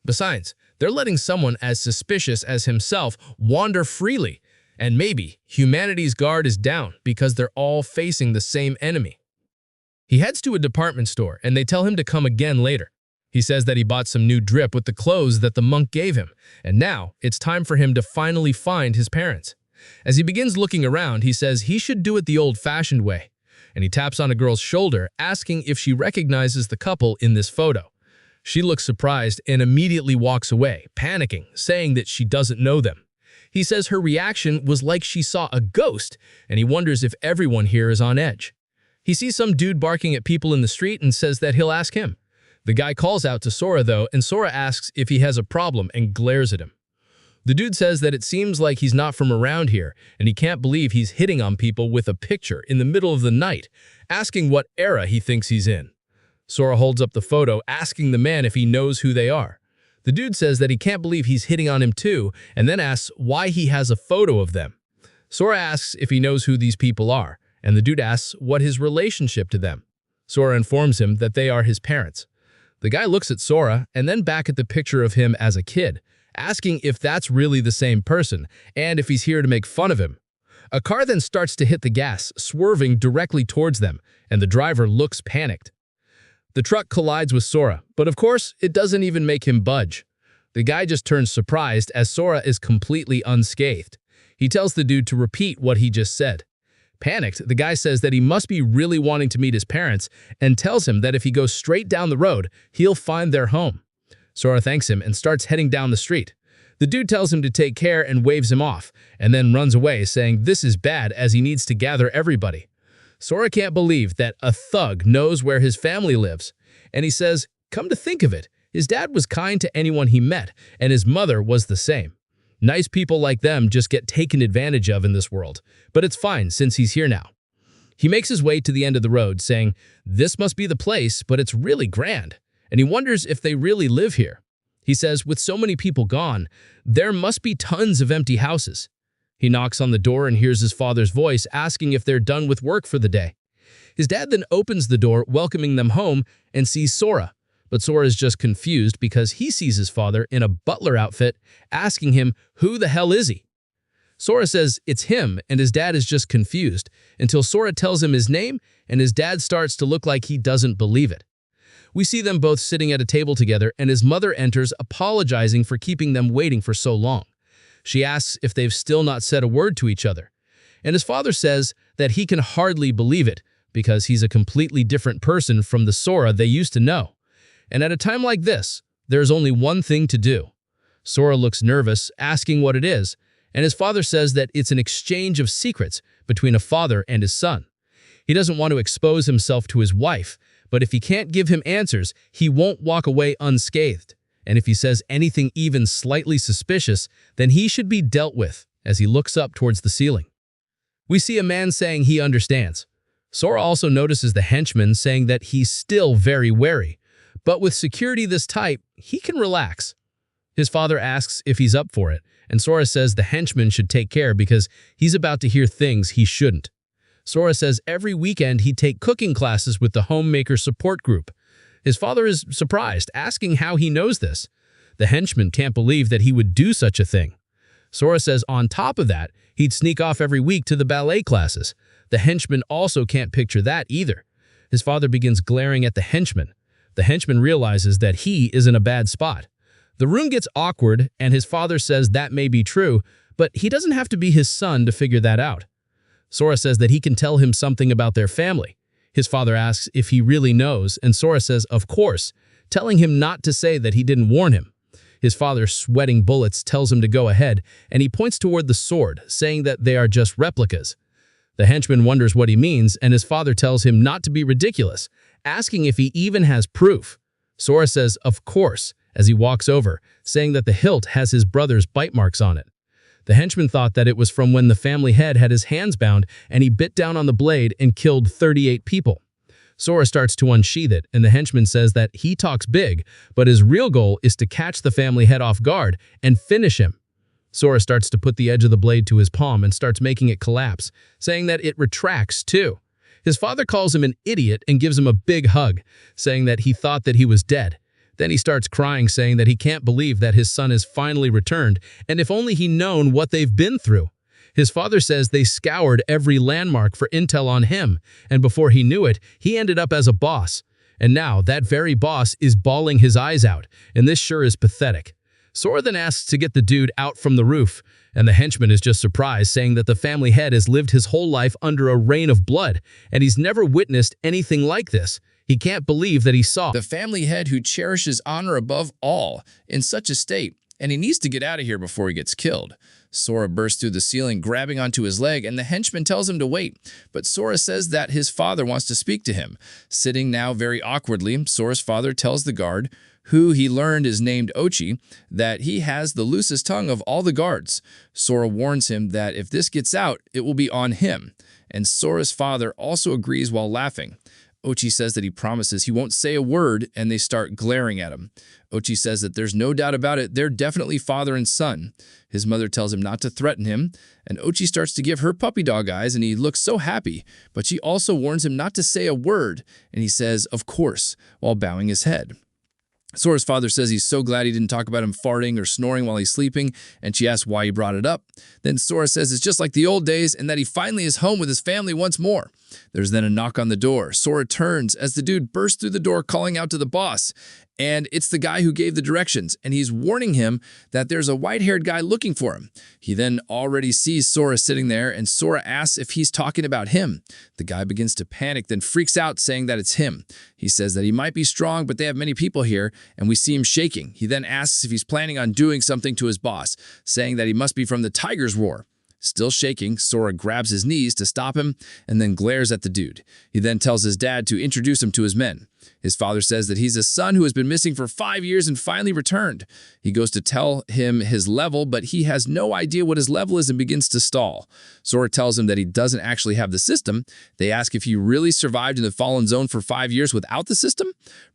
Speaker 1: Besides, they're letting someone as suspicious as himself wander freely, and maybe humanity's guard is down because they're all facing the same enemy. He heads to a department store, and they tell him to come again later. He says that he bought some new drip with the clothes that the monk gave him, and now it's time for him to finally find his parents. As he begins looking around, he says he should do it the old-fashioned way, and he taps on a girl's shoulder, asking if she recognizes the couple in this photo. She looks surprised and immediately walks away, panicking, saying that she doesn't know them. He says her reaction was like she saw a ghost, and he wonders if everyone here is on edge. He sees some dude barking at people in the street and says that he'll ask him. The guy calls out to Sora though, and Sora asks if he has a problem and glares at him. The dude says that it seems like he's not from around here, and he can't believe he's hitting on people with a picture in the middle of the night, asking what era he thinks he's in. Sora holds up the photo, asking the man if he knows who they are. The dude says that he can't believe he's hitting on him too, and then asks why he has a photo of them. Sora asks if he knows who these people are, and the dude asks what his relationship to them. Sora informs him that they are his parents. The guy looks at Sora and then back at the picture of him as a kid, asking if that's really the same person and if he's here to make fun of him. A car then starts to hit the gas, swerving directly towards them, and the driver looks panicked. The truck collides with Sora, but of course, it doesn't even make him budge. The guy just turns surprised as Sora is completely unscathed. He tells the dude to repeat what he just said. Panicked, the guy says that he must be really wanting to meet his parents and tells him that if he goes straight down the road, he'll find their home. Sora thanks him and starts heading down the street. The dude tells him to take care and waves him off, and then runs away saying this is bad as he needs to gather everybody. Sora can't believe that a thug knows where his family lives, and he says, come to think of it, his dad was kind to anyone he met, and his mother was the same. Nice people like them just get taken advantage of in this world, but it's fine since he's here now. He makes his way to the end of the road, saying, this must be the place, but it's really grand, and he wonders if they really live here. He says, with so many people gone, there must be tons of empty houses. He knocks on the door and hears his father's voice asking if they're done with work for the day. His dad then opens the door, welcoming them home, and sees Sora. But Sora is just confused because he sees his father in a butler outfit, asking him, who the hell is he? Sora says it's him, and his dad is just confused, until Sora tells him his name, and his dad starts to look like he doesn't believe it. We see them both sitting at a table together, and his mother enters, apologizing for keeping them waiting for so long. She asks if they've still not said a word to each other. And his father says that he can hardly believe it, because he's a completely different person from the Sora they used to know. And at a time like this, there's only one thing to do. Sora looks nervous, asking what it is, and his father says that it's an exchange of secrets between a father and his son. He doesn't want to expose himself to his wife, but if he can't give him answers, he won't walk away unscathed. And if he says anything even slightly suspicious, then he should be dealt with, as he looks up towards the ceiling. We see a man saying he understands. Sora also notices the henchman saying that he's still very wary, but with security this tight, he can relax. His father asks if he's up for it, and Sora says the henchman should take care because he's about to hear things he shouldn't. Sora says every weekend he'd take cooking classes with the homemaker support group. His father is surprised, asking how he knows this. The henchman can't believe that he would do such a thing. Sora says on top of that, he'd sneak off every week to the ballet classes. The henchman also can't picture that either. His father begins glaring at the henchman. The henchman realizes that he is in a bad spot. The room gets awkward, and his father says that may be true, but he doesn't have to be his son to figure that out. Sora says that he can tell him something about their family. His father asks if he really knows, and Sora says, of course, telling him not to say that he didn't warn him. His father, sweating bullets, tells him to go ahead, and he points toward the sword, saying that they are just replicas. The henchman wonders what he means, and his father tells him not to be ridiculous, asking if he even has proof. Sora says, of course, as he walks over, saying that the hilt has his brother's bite marks on it. The henchman thought that it was from when the family head had his hands bound and he bit down on the blade and killed 38 people. Sora starts to unsheath it, and the henchman says that he talks big, but his real goal is to catch the family head off guard and finish him. Sora starts to put the edge of the blade to his palm and starts making it collapse, saying that it retracts too. His father calls him an idiot and gives him a big hug, saying that he thought that he was dead. Then he starts crying, saying that he can't believe that his son has finally returned, and if only he'd known what they've been through. His father says they scoured every landmark for intel on him, and before he knew it, he ended up as a boss. And now that very boss is bawling his eyes out, and this sure is pathetic. Sora then asks to get the dude out from the roof, and the henchman is just surprised, saying that the family head has lived his whole life under a rain of blood, and he's never witnessed anything like this. He can't believe that he saw
Speaker 7: the family head who cherishes honor above all in such a state, and he needs to get out of here before he gets killed. Sora bursts through the ceiling, grabbing onto his leg, and the henchman tells him to wait, but Sora says that his father wants to speak to him. Sitting now very awkwardly, Sora's father tells the guard, who he learned is named Ochi, that he has the loosest tongue of all the guards. Sora warns him that if this gets out, it will be on him, and Sora's father also agrees while laughing. Ochi says that he promises he won't say a word, and they start glaring at him. Ochi says that there's no doubt about it, they're definitely father and son. His mother tells him not to threaten him, and Ochi starts to give her puppy dog eyes, and he looks so happy, but she also warns him not to say a word, and he says, of course, while bowing his head. Sora's father says he's so glad he didn't talk about him farting or snoring while he's sleeping, and she asks why he brought it up. Then Sora says it's just like the old days and that he finally is home with his family once more. There's then a knock on the door. Sora turns as the dude bursts through the door calling out to the boss. And it's the guy who gave the directions, and he's warning him that there's a white-haired guy looking for him. He then already sees Sora sitting there, and Sora asks if he's talking about him. The guy begins to panic, then freaks out, saying that it's him. He says that he might be strong, but they have many people here, and we see him shaking. He then asks if he's planning on doing something to his boss, saying that he must be from the Tiger's Roar. Still shaking, Sora grabs his knees to stop him and then glares at the dude. He then tells his dad to introduce him to his men. His father says that he's a son who has been missing for 5 years and finally returned. He goes to tell him his level, but he has no idea what his level is and begins to stall. Sora tells him that he doesn't actually have the system. They ask if he really survived in the Fallen Zone for 5 years without the system.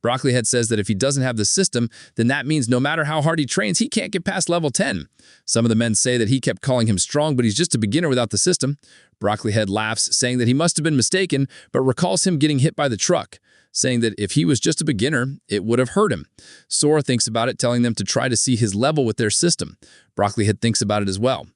Speaker 7: Broccolihead says that if he doesn't have the system, then that means no matter how hard he trains, he can't get past level 10. Some of the men say that he kept calling him strong, but he's just a beginner without the system. Broccolihead laughs, saying that he must have been mistaken, but recalls him getting hit by the truck, saying that if he was just a beginner, it would have hurt him. Sora thinks about it, telling them to try to see his level with their system. Broccolihead thinks about it as well.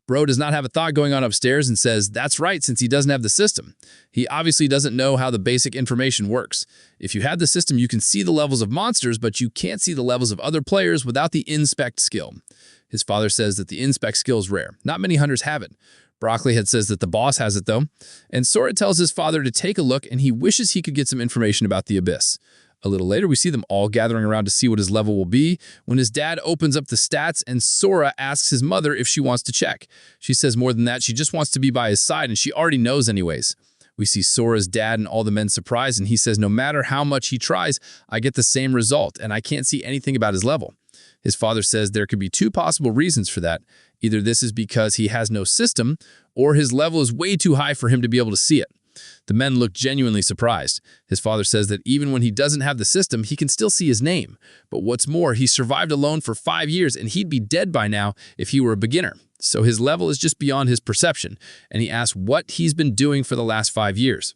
Speaker 7: Bro does not have a thought going on upstairs and says that's right since he doesn't have the system. He obviously doesn't know how the basic information works. If you have the system, you can see the levels of monsters, but you can't see the levels of other players without the inspect skill. His father says that the inspect skill is rare. Not many hunters have it. Broccolihead says that the boss has it though, and Sora tells his father to take a look and he wishes he could get some information about the abyss. A little later, we see them all gathering around to see what his level will be when his dad opens up the stats and Sora asks his mother if she wants to check. She says more than that, she just wants to be by his side and she already knows anyways. We see Sora's dad and all the men surprised and he says no matter how much he tries, I get the same result and I can't see anything about his level. His father says there could be two possible reasons for that. Either this is because he has no system, or his level is way too high for him to be able to see it. The men look genuinely surprised. His father says that even when he doesn't have the system, he can still see his name. But what's more, he survived alone for 5 years and he'd be dead by now if he were a beginner. So his level is just beyond his perception, and he asks what he's been doing for the last 5 years.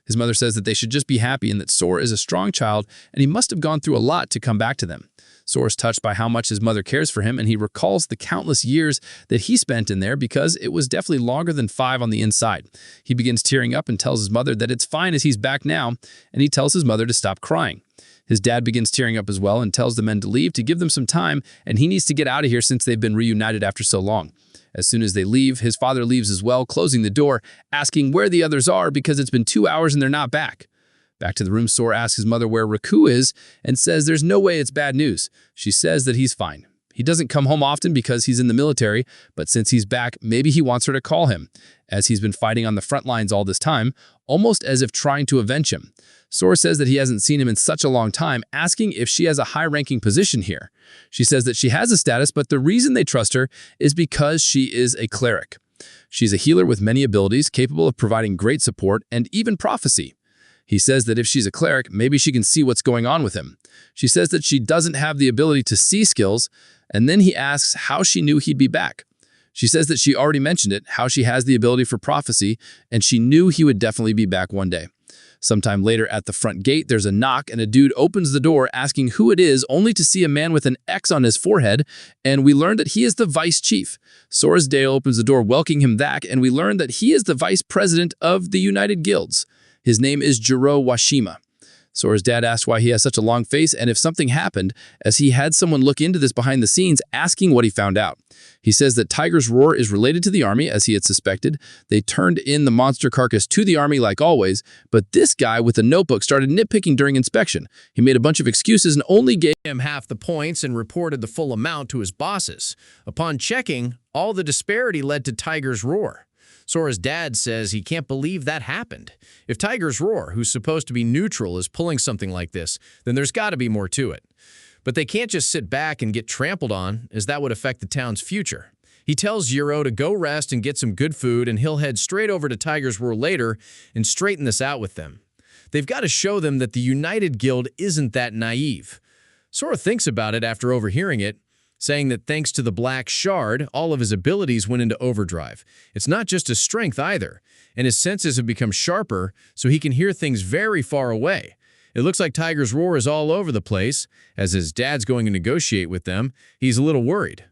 Speaker 7: His mother says that they should just be happy and that Sora is a strong child and he must have gone through a lot to come back to them. Sora's touched by how much his mother cares for him and he recalls the countless years that he spent in there because it was definitely longer than 5 on the inside. He begins tearing up and tells his mother that it's fine as he's back now, and he tells his mother to stop crying. His dad begins tearing up as well and tells the men to leave to give them some time, and he needs to get out of here since they've been reunited after so long. As soon as they leave, his father leaves as well, closing the door, asking where the others are because it's been 2 hours and they're not back. Back to the room, Sora asks his mother where Riku is and says there's no way it's bad news. She says that he's fine. He doesn't come home often because he's in the military, but since he's back, maybe he wants her to call him, as he's been fighting on the front lines all this time, almost as if trying to avenge him. Sora says that he hasn't seen him in such a long time, asking if she has a high-ranking position here. She says that she has a status, but the reason they trust her is because she is a cleric. She's a healer with many abilities, capable of providing great support and even prophecy. He says that if she's a cleric, maybe she can see what's going on with him. She says that she doesn't have the ability to see skills, and then he asks how she knew he'd be back. She says that she already mentioned it, how she has the ability for prophecy, and she knew he would definitely be back one day. Sometime later at the front gate, there's a knock and a dude opens the door asking who it is, only to see a man with an X on his forehead, and we learn that he is the vice chief. Sora's dad opens the door welcoming him back, and we learn that he is the vice president of the United Guilds. His name is Jiro Washima. Sora's dad asks why he has such a long face and if something happened, as he had someone look into this behind the scenes asking what he found out. He says that Tiger's Roar is related to the army, as he had suspected. They turned in the monster carcass to the army like always, but this guy with a notebook started nitpicking during inspection. He made a bunch of excuses and only gave
Speaker 5: Him half the points and reported the full amount to his bosses. Upon checking, all the disparity led to Tiger's Roar. Sora's dad says he can't believe that happened. If Tiger's Roar, who's supposed to be neutral, is pulling something like this, then there's got to be more to it. But they can't just sit back and get trampled on, as that would affect the town's future. He tells Jiro to go rest and get some good food, and he'll head straight over to Tiger's Roar later and straighten this out with them. They've got to show them that the United Guild isn't that naive. Sora thinks about it after overhearing it, saying that thanks to the Black Shard, all of his abilities went into overdrive. It's not just his strength either, and his senses have become sharper, so he can hear things very far away. It looks like Tiger's Roar is all over the place. As his dad's going to negotiate with them, he's a little worried.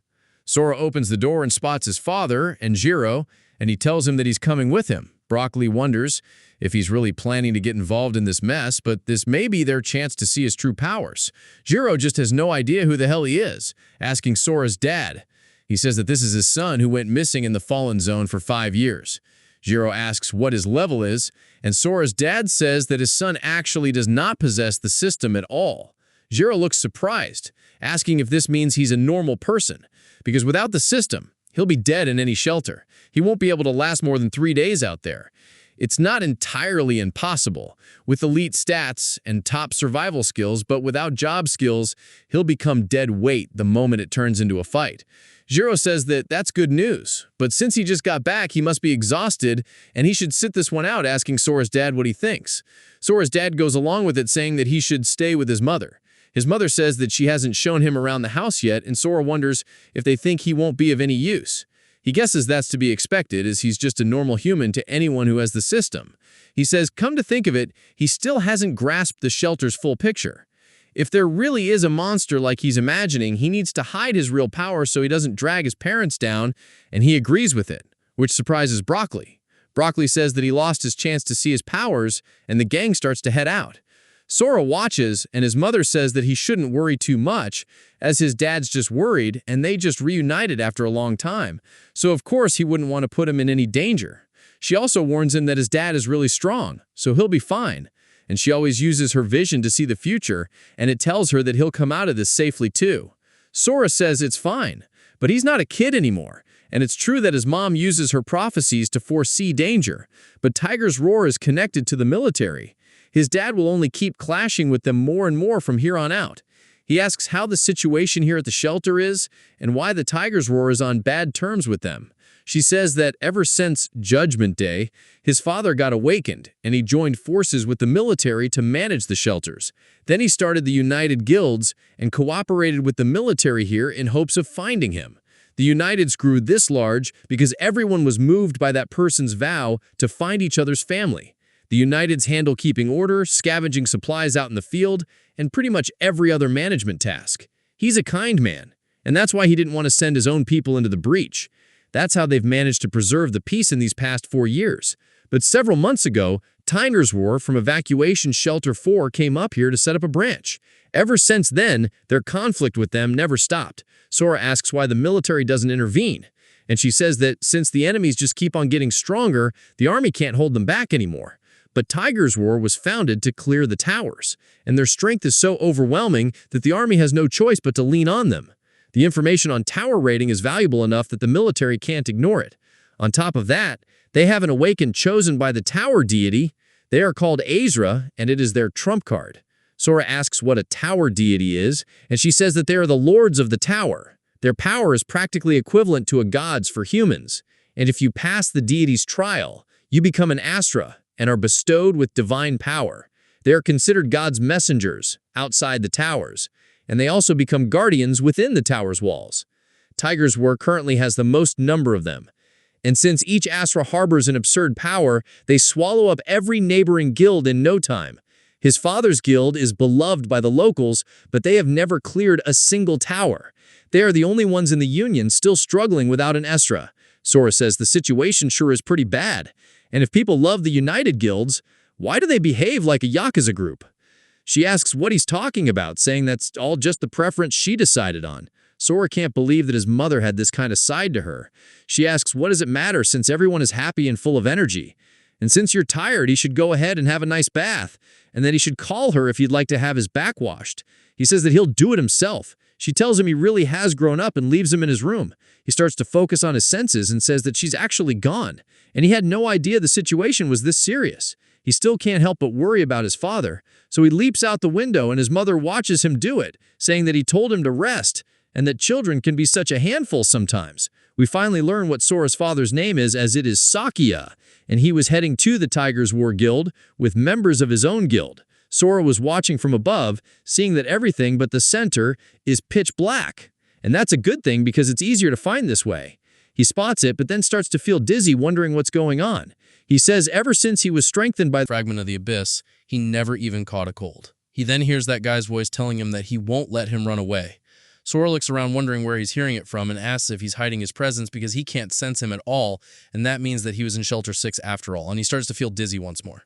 Speaker 5: Sora opens the door and spots his father and Jiro, and he tells him that he's coming with him. Broccoli wonders if he's really planning to get involved in this mess, but this may be their chance to see his true powers. Jiro just has no idea who the hell he is, asking Sora's dad. He says that this is his son who went missing in the Fallen Zone for 5 years. Jiro asks what his level is, and Sora's dad says that his son actually does not possess the system at all. Jiro looks surprised, asking if this means he's a normal person, because without the system, he'll be dead in any shelter. He won't be able to last more than 3 days out there.
Speaker 2: It's not entirely impossible. With elite stats and top survival skills, but without job skills, he'll become dead weight the moment it turns into a fight. Jiro says that that's good news, but since he just got back, he must be exhausted, and he should sit this one out asking Sora's dad what he thinks. Sora's dad goes along with it, saying that he should stay with his mother. His mother says that she hasn't shown him around the house yet, and Sora wonders if they think he won't be of any use. He guesses that's to be expected, as he's just a normal human to anyone who has the system. He says, come to think of it, he still hasn't grasped the shelter's full picture. If there really is a monster like he's imagining, he needs to hide his real power so he doesn't drag his parents down, and he agrees with it, which surprises Broccoli. Broccoli says that he lost his chance to see his powers, and the gang starts to head out. Sora watches, and his mother says that he shouldn't worry too much, as his dad's just worried, and they just reunited after a long time, so of course he wouldn't want to put him in any danger. She also warns him that his dad is really strong, so he'll be fine. And she always uses her vision to see the future, and it tells her that he'll come out of this safely too. Sora says it's fine, but he's not a kid anymore, and it's true that his mom uses her prophecies to foresee danger, but Tiger's Roar is connected to the military. His dad will only keep clashing with them more and more from here on out. He asks how the situation here at the shelter is, and why the Tiger's Roar is on bad terms with them. She says that ever since Judgment Day, his father got awakened, and he joined forces with the military to manage the shelters. Then he started the United Guilds and cooperated with the military here in hopes of finding him. The Uniteds grew this large because everyone was moved by that person's vow to find each other's family. The Uniteds handle keeping order, scavenging supplies out in the field, and pretty much every other management task. He's a kind man, and that's why he didn't want to send his own people into the breach. That's how they've managed to preserve the peace in these past 4 years. But several months ago, Tiger's Roar from Evacuation Shelter 4 came up here to set up a branch. Ever since then, their conflict with them never stopped. Sora asks why the military doesn't intervene, and she says that since the enemies just keep on getting stronger, the army can't hold them back anymore. But Tiger's Roar was founded to clear the towers, and their strength is so overwhelming that the army has no choice but to lean on them. The information on tower rating is valuable enough that the military can't ignore it. On top of that, they have an awakened chosen by the tower deity. They are called Azra, and it is their trump card. Sora asks what a tower deity is, and she says that they are the lords of the tower. Their power is practically equivalent to a god's for humans, and if you pass the deity's trial, you become an Astra and are bestowed with divine power. They are considered God's messengers outside the towers, and they also become guardians within the tower's walls. Tiger's Roar currently has the most number of them, and since each Astra harbors an absurd power, they swallow up every neighboring guild in no time. His father's guild is beloved by the locals, but they have never cleared a single tower. They are the only ones in the Union still struggling without an Astra. Sora says the situation sure is pretty bad, and if people love the United Guilds, why do they behave like a Yakuza group? She asks what he's talking about, saying that's all just the preference she decided on. Sora can't believe that his mother had this kind of side to her. She asks what does it matter since everyone is happy and full of energy? And since you're tired, he should go ahead and have a nice bath, and then he should call her if he'd like to have his back washed. He says that he'll do it himself. She tells him he really has grown up and leaves him in his room. He starts to focus on his senses and says that she's actually gone, and he had no idea the situation was this serious. He still can't help but worry about his father, so he leaps out the window and his mother watches him do it, saying that he told him to rest and that children can be such a handful sometimes. We finally learn what Sora's father's name is, as it is Sakia, and he was heading to the Tiger's Roar Guild with members of his own guild. Sora was watching from above, seeing that everything but the center is pitch black. And that's a good thing because it's easier to find this way. He spots it, but then starts to feel dizzy, wondering what's going on. He says ever since he was strengthened by the fragment of the abyss, he never even caught a cold. He then hears that guy's voice telling him that he won't let him run away. Sora looks around wondering where he's hearing it from and asks if he's hiding his presence because he can't sense him at all, and that means that he was in Shelter 6 after all, and he starts to feel dizzy once more.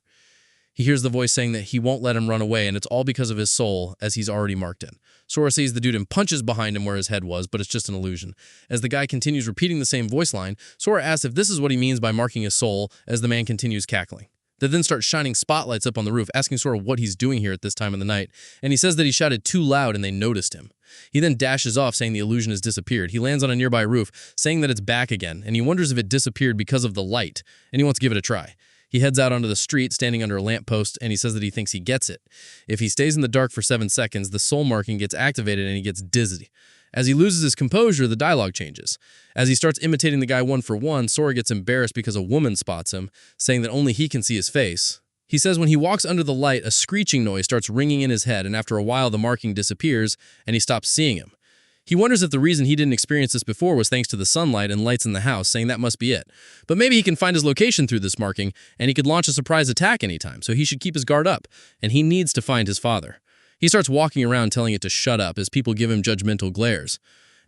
Speaker 2: He hears the voice saying that he won't let him run away, and it's all because of his soul, as he's already marked in. Sora sees the dude and punches behind him where his head was, but it's just an illusion. As the guy continues repeating the same voice line, Sora asks if this is what he means by marking his soul, as the man continues cackling. They then start shining spotlights up on the roof, asking Sora what he's doing here at this time of the night, and he says that he shouted too loud and they noticed him. He then dashes off, saying the illusion has disappeared. He lands on a nearby roof, saying that it's back again, and he wonders if it disappeared because of the light, and he wants to give it a try. He heads out onto the street, standing under a lamppost, and he says that he thinks he gets it. If he stays in the dark for 7 seconds, the soul marking gets activated and he gets dizzy. As he loses his composure, the dialogue changes. As he starts imitating the guy one for one, Sora gets embarrassed because a woman spots him, saying that only he can see his face. He says when he walks under the light, a screeching noise starts ringing in his head, and after a while the marking disappears and he stops seeing him. He wonders if the reason he didn't experience this before was thanks to the sunlight and lights in the house, saying that must be it. But maybe he can find his location through this marking, and he could launch a surprise attack anytime, so he should keep his guard up, and he needs to find his father. He starts walking around telling it to shut up as people give him judgmental glares.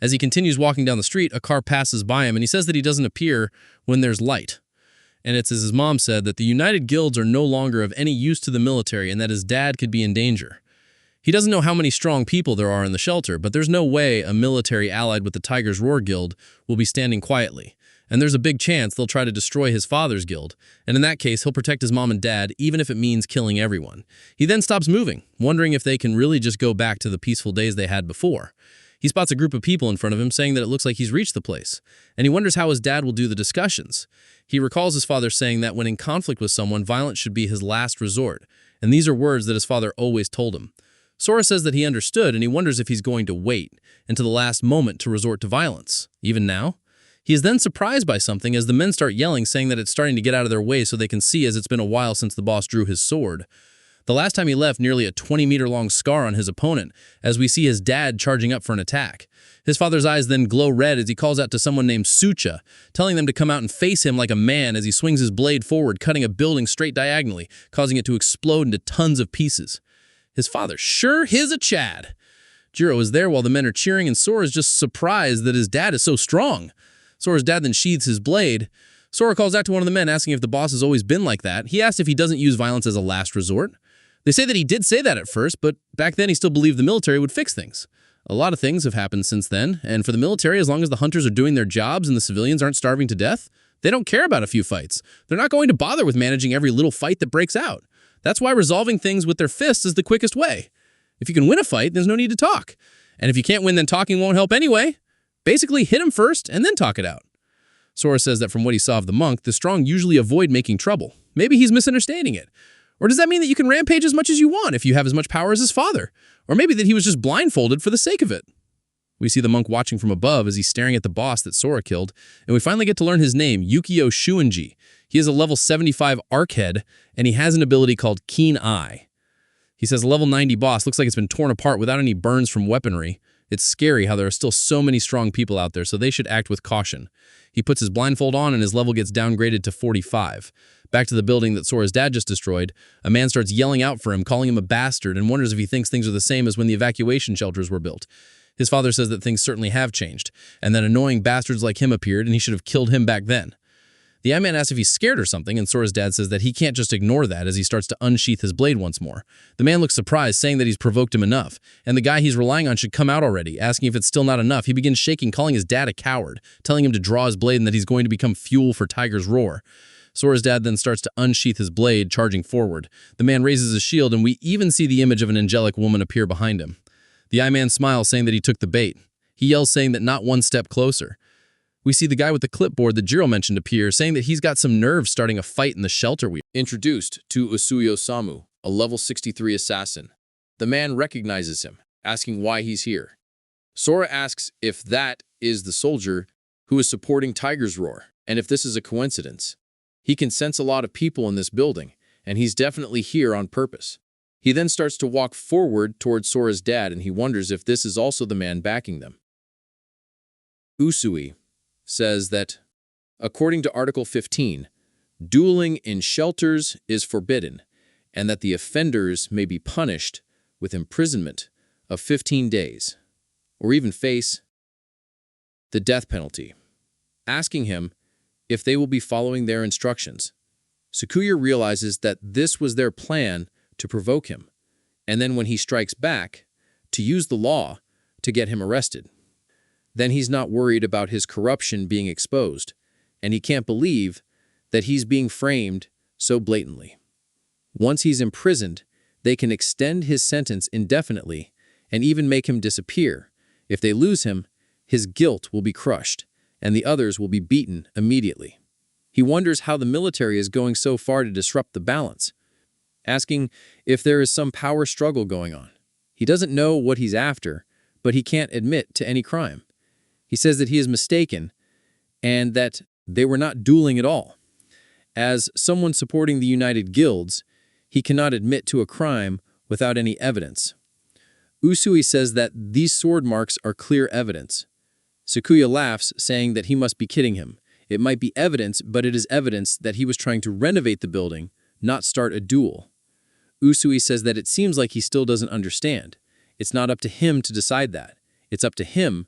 Speaker 2: As he continues walking down the street, a car passes by him, and he says that he doesn't appear when there's light. And it's as his mom said that the United Guilds are no longer of any use to the military and that his dad could be in danger. He doesn't know how many strong people there are in the shelter, but there's no way a military allied with the Tiger's Roar Guild will be standing quietly. And there's a big chance they'll try to destroy his father's guild, and in that case, he'll protect his mom and dad, even if it means killing everyone. He then stops moving, wondering if they can really just go back to the peaceful days they had before. He spots a group of people in front of him, saying that it looks like he's reached the place, and he wonders how his dad will do the discussions. He recalls his father saying that when in conflict with someone, violence should be his last resort, and these are words that his father always told him. Sora says that he understood, and he wonders if he's going to wait until the last moment to resort to violence, even now. He is then surprised by something as the men start yelling, saying that it's starting to get out of their way so they can see as it's been a while since the boss drew his sword. The last time he left nearly a 20-meter-long scar on his opponent, as we see his dad charging up for an attack. His father's eyes then glow red as he calls out to someone named Sucha, telling them to come out and face him like a man as he swings his blade forward, cutting a building straight diagonally, causing it to explode into tons of pieces. His father sure is a Chad. Jiro is there while the men are cheering, and Sora is just surprised that his dad is so strong. Sora's dad then sheathes his blade. Sora calls out to one of the men, asking if the boss has always been like that. He asks if he doesn't use violence as a last resort. They say that he did say that at first, but back then he still believed the military would fix things. A lot of things have happened since then, and for the military, as long as the hunters are doing their jobs and the civilians aren't starving to death, they don't care about a few fights. They're not going to bother with managing every little fight that breaks out. That's why resolving things with their fists is the quickest way. If you can win a fight, there's no need to talk. And if you can't win, then talking won't help anyway. Basically, hit him first and then talk it out. Sora says that from what he saw of the monk, the strong usually avoid making trouble. Maybe he's misunderstanding it. Or does that mean that you can rampage as much as you want if you have as much power as his father? Or maybe that he was just blindfolded for the sake of it. We see the monk watching from above as he's staring at the boss that Sora killed, and we finally get to learn his name, Yukio Shuinji. He is a level 75 Archead, and he has an ability called Keen Eye. He says a level 90 boss looks like it's been torn apart without any burns from weaponry. It's scary how there are still so many strong people out there, so they should act with caution. He puts his blindfold on and his level gets downgraded to 45. Back to the building that Sora's dad just destroyed, a man starts yelling out for him, calling him a bastard, and wonders if he thinks things are the same as when the evacuation shelters were built. His father says that things certainly have changed, and that annoying bastards like him appeared and he should have killed him back then. The Ant-Man asks if he's scared or something, and Sora's dad says that he can't just ignore that as he starts to unsheath his blade once more. The man looks surprised, saying that he's provoked him enough, and the guy he's relying on should come out already. Asking if it's still not enough, he begins shaking, calling his dad a coward, telling him to draw his blade and that he's going to become fuel for Tiger's Roar. Sora's dad then starts to unsheath his blade, charging forward. The man raises his shield, and we even see the image of an angelic woman appear behind him. The Eye-Man smiles, saying that he took the bait. He yells, saying that not one step closer. We see the guy with the clipboard that Jiro mentioned appear, saying that he's got some nerve starting a fight in the shelter.
Speaker 6: Introduced to Usuyo Samu, a level 63 assassin. The man recognizes him, asking why he's here. Sora asks if that is the soldier who is supporting Tiger's Roar, and if this is a coincidence. He can sense a lot of people in this building, and he's definitely here on purpose. He then starts to walk forward towards Sora's dad, and he wonders if this is also the man backing them. Usui says that, according to Article 15, dueling in shelters is forbidden, and that the offenders may be punished with imprisonment of 15 days, or even face the death penalty. Asking him if they will be following their instructions, Sakuya realizes that this was their plan to provoke him, and then when he strikes back, to use the law to get him arrested. Then he's not worried about his corruption being exposed, and he can't believe that he's being framed so blatantly. Once he's imprisoned, they can extend his sentence indefinitely and even make him disappear. If they lose him, his guilt will be crushed, and the others will be beaten immediately.
Speaker 2: He wonders how the military is going so far to disrupt the balance, asking if there is some power struggle going on. He doesn't know what he's after, but he can't admit to any crime. He says that he is mistaken and that they were not dueling at all. As someone supporting the United Guilds, he cannot admit to a crime without any evidence. Usui says that these sword marks are clear evidence. Sakuya laughs, saying that he must be kidding him. It might be evidence, but it is evidence that he was trying to renovate the building, not start a duel. Usui says that it seems like he still doesn't understand. It's not up to him to decide that. It's up to him,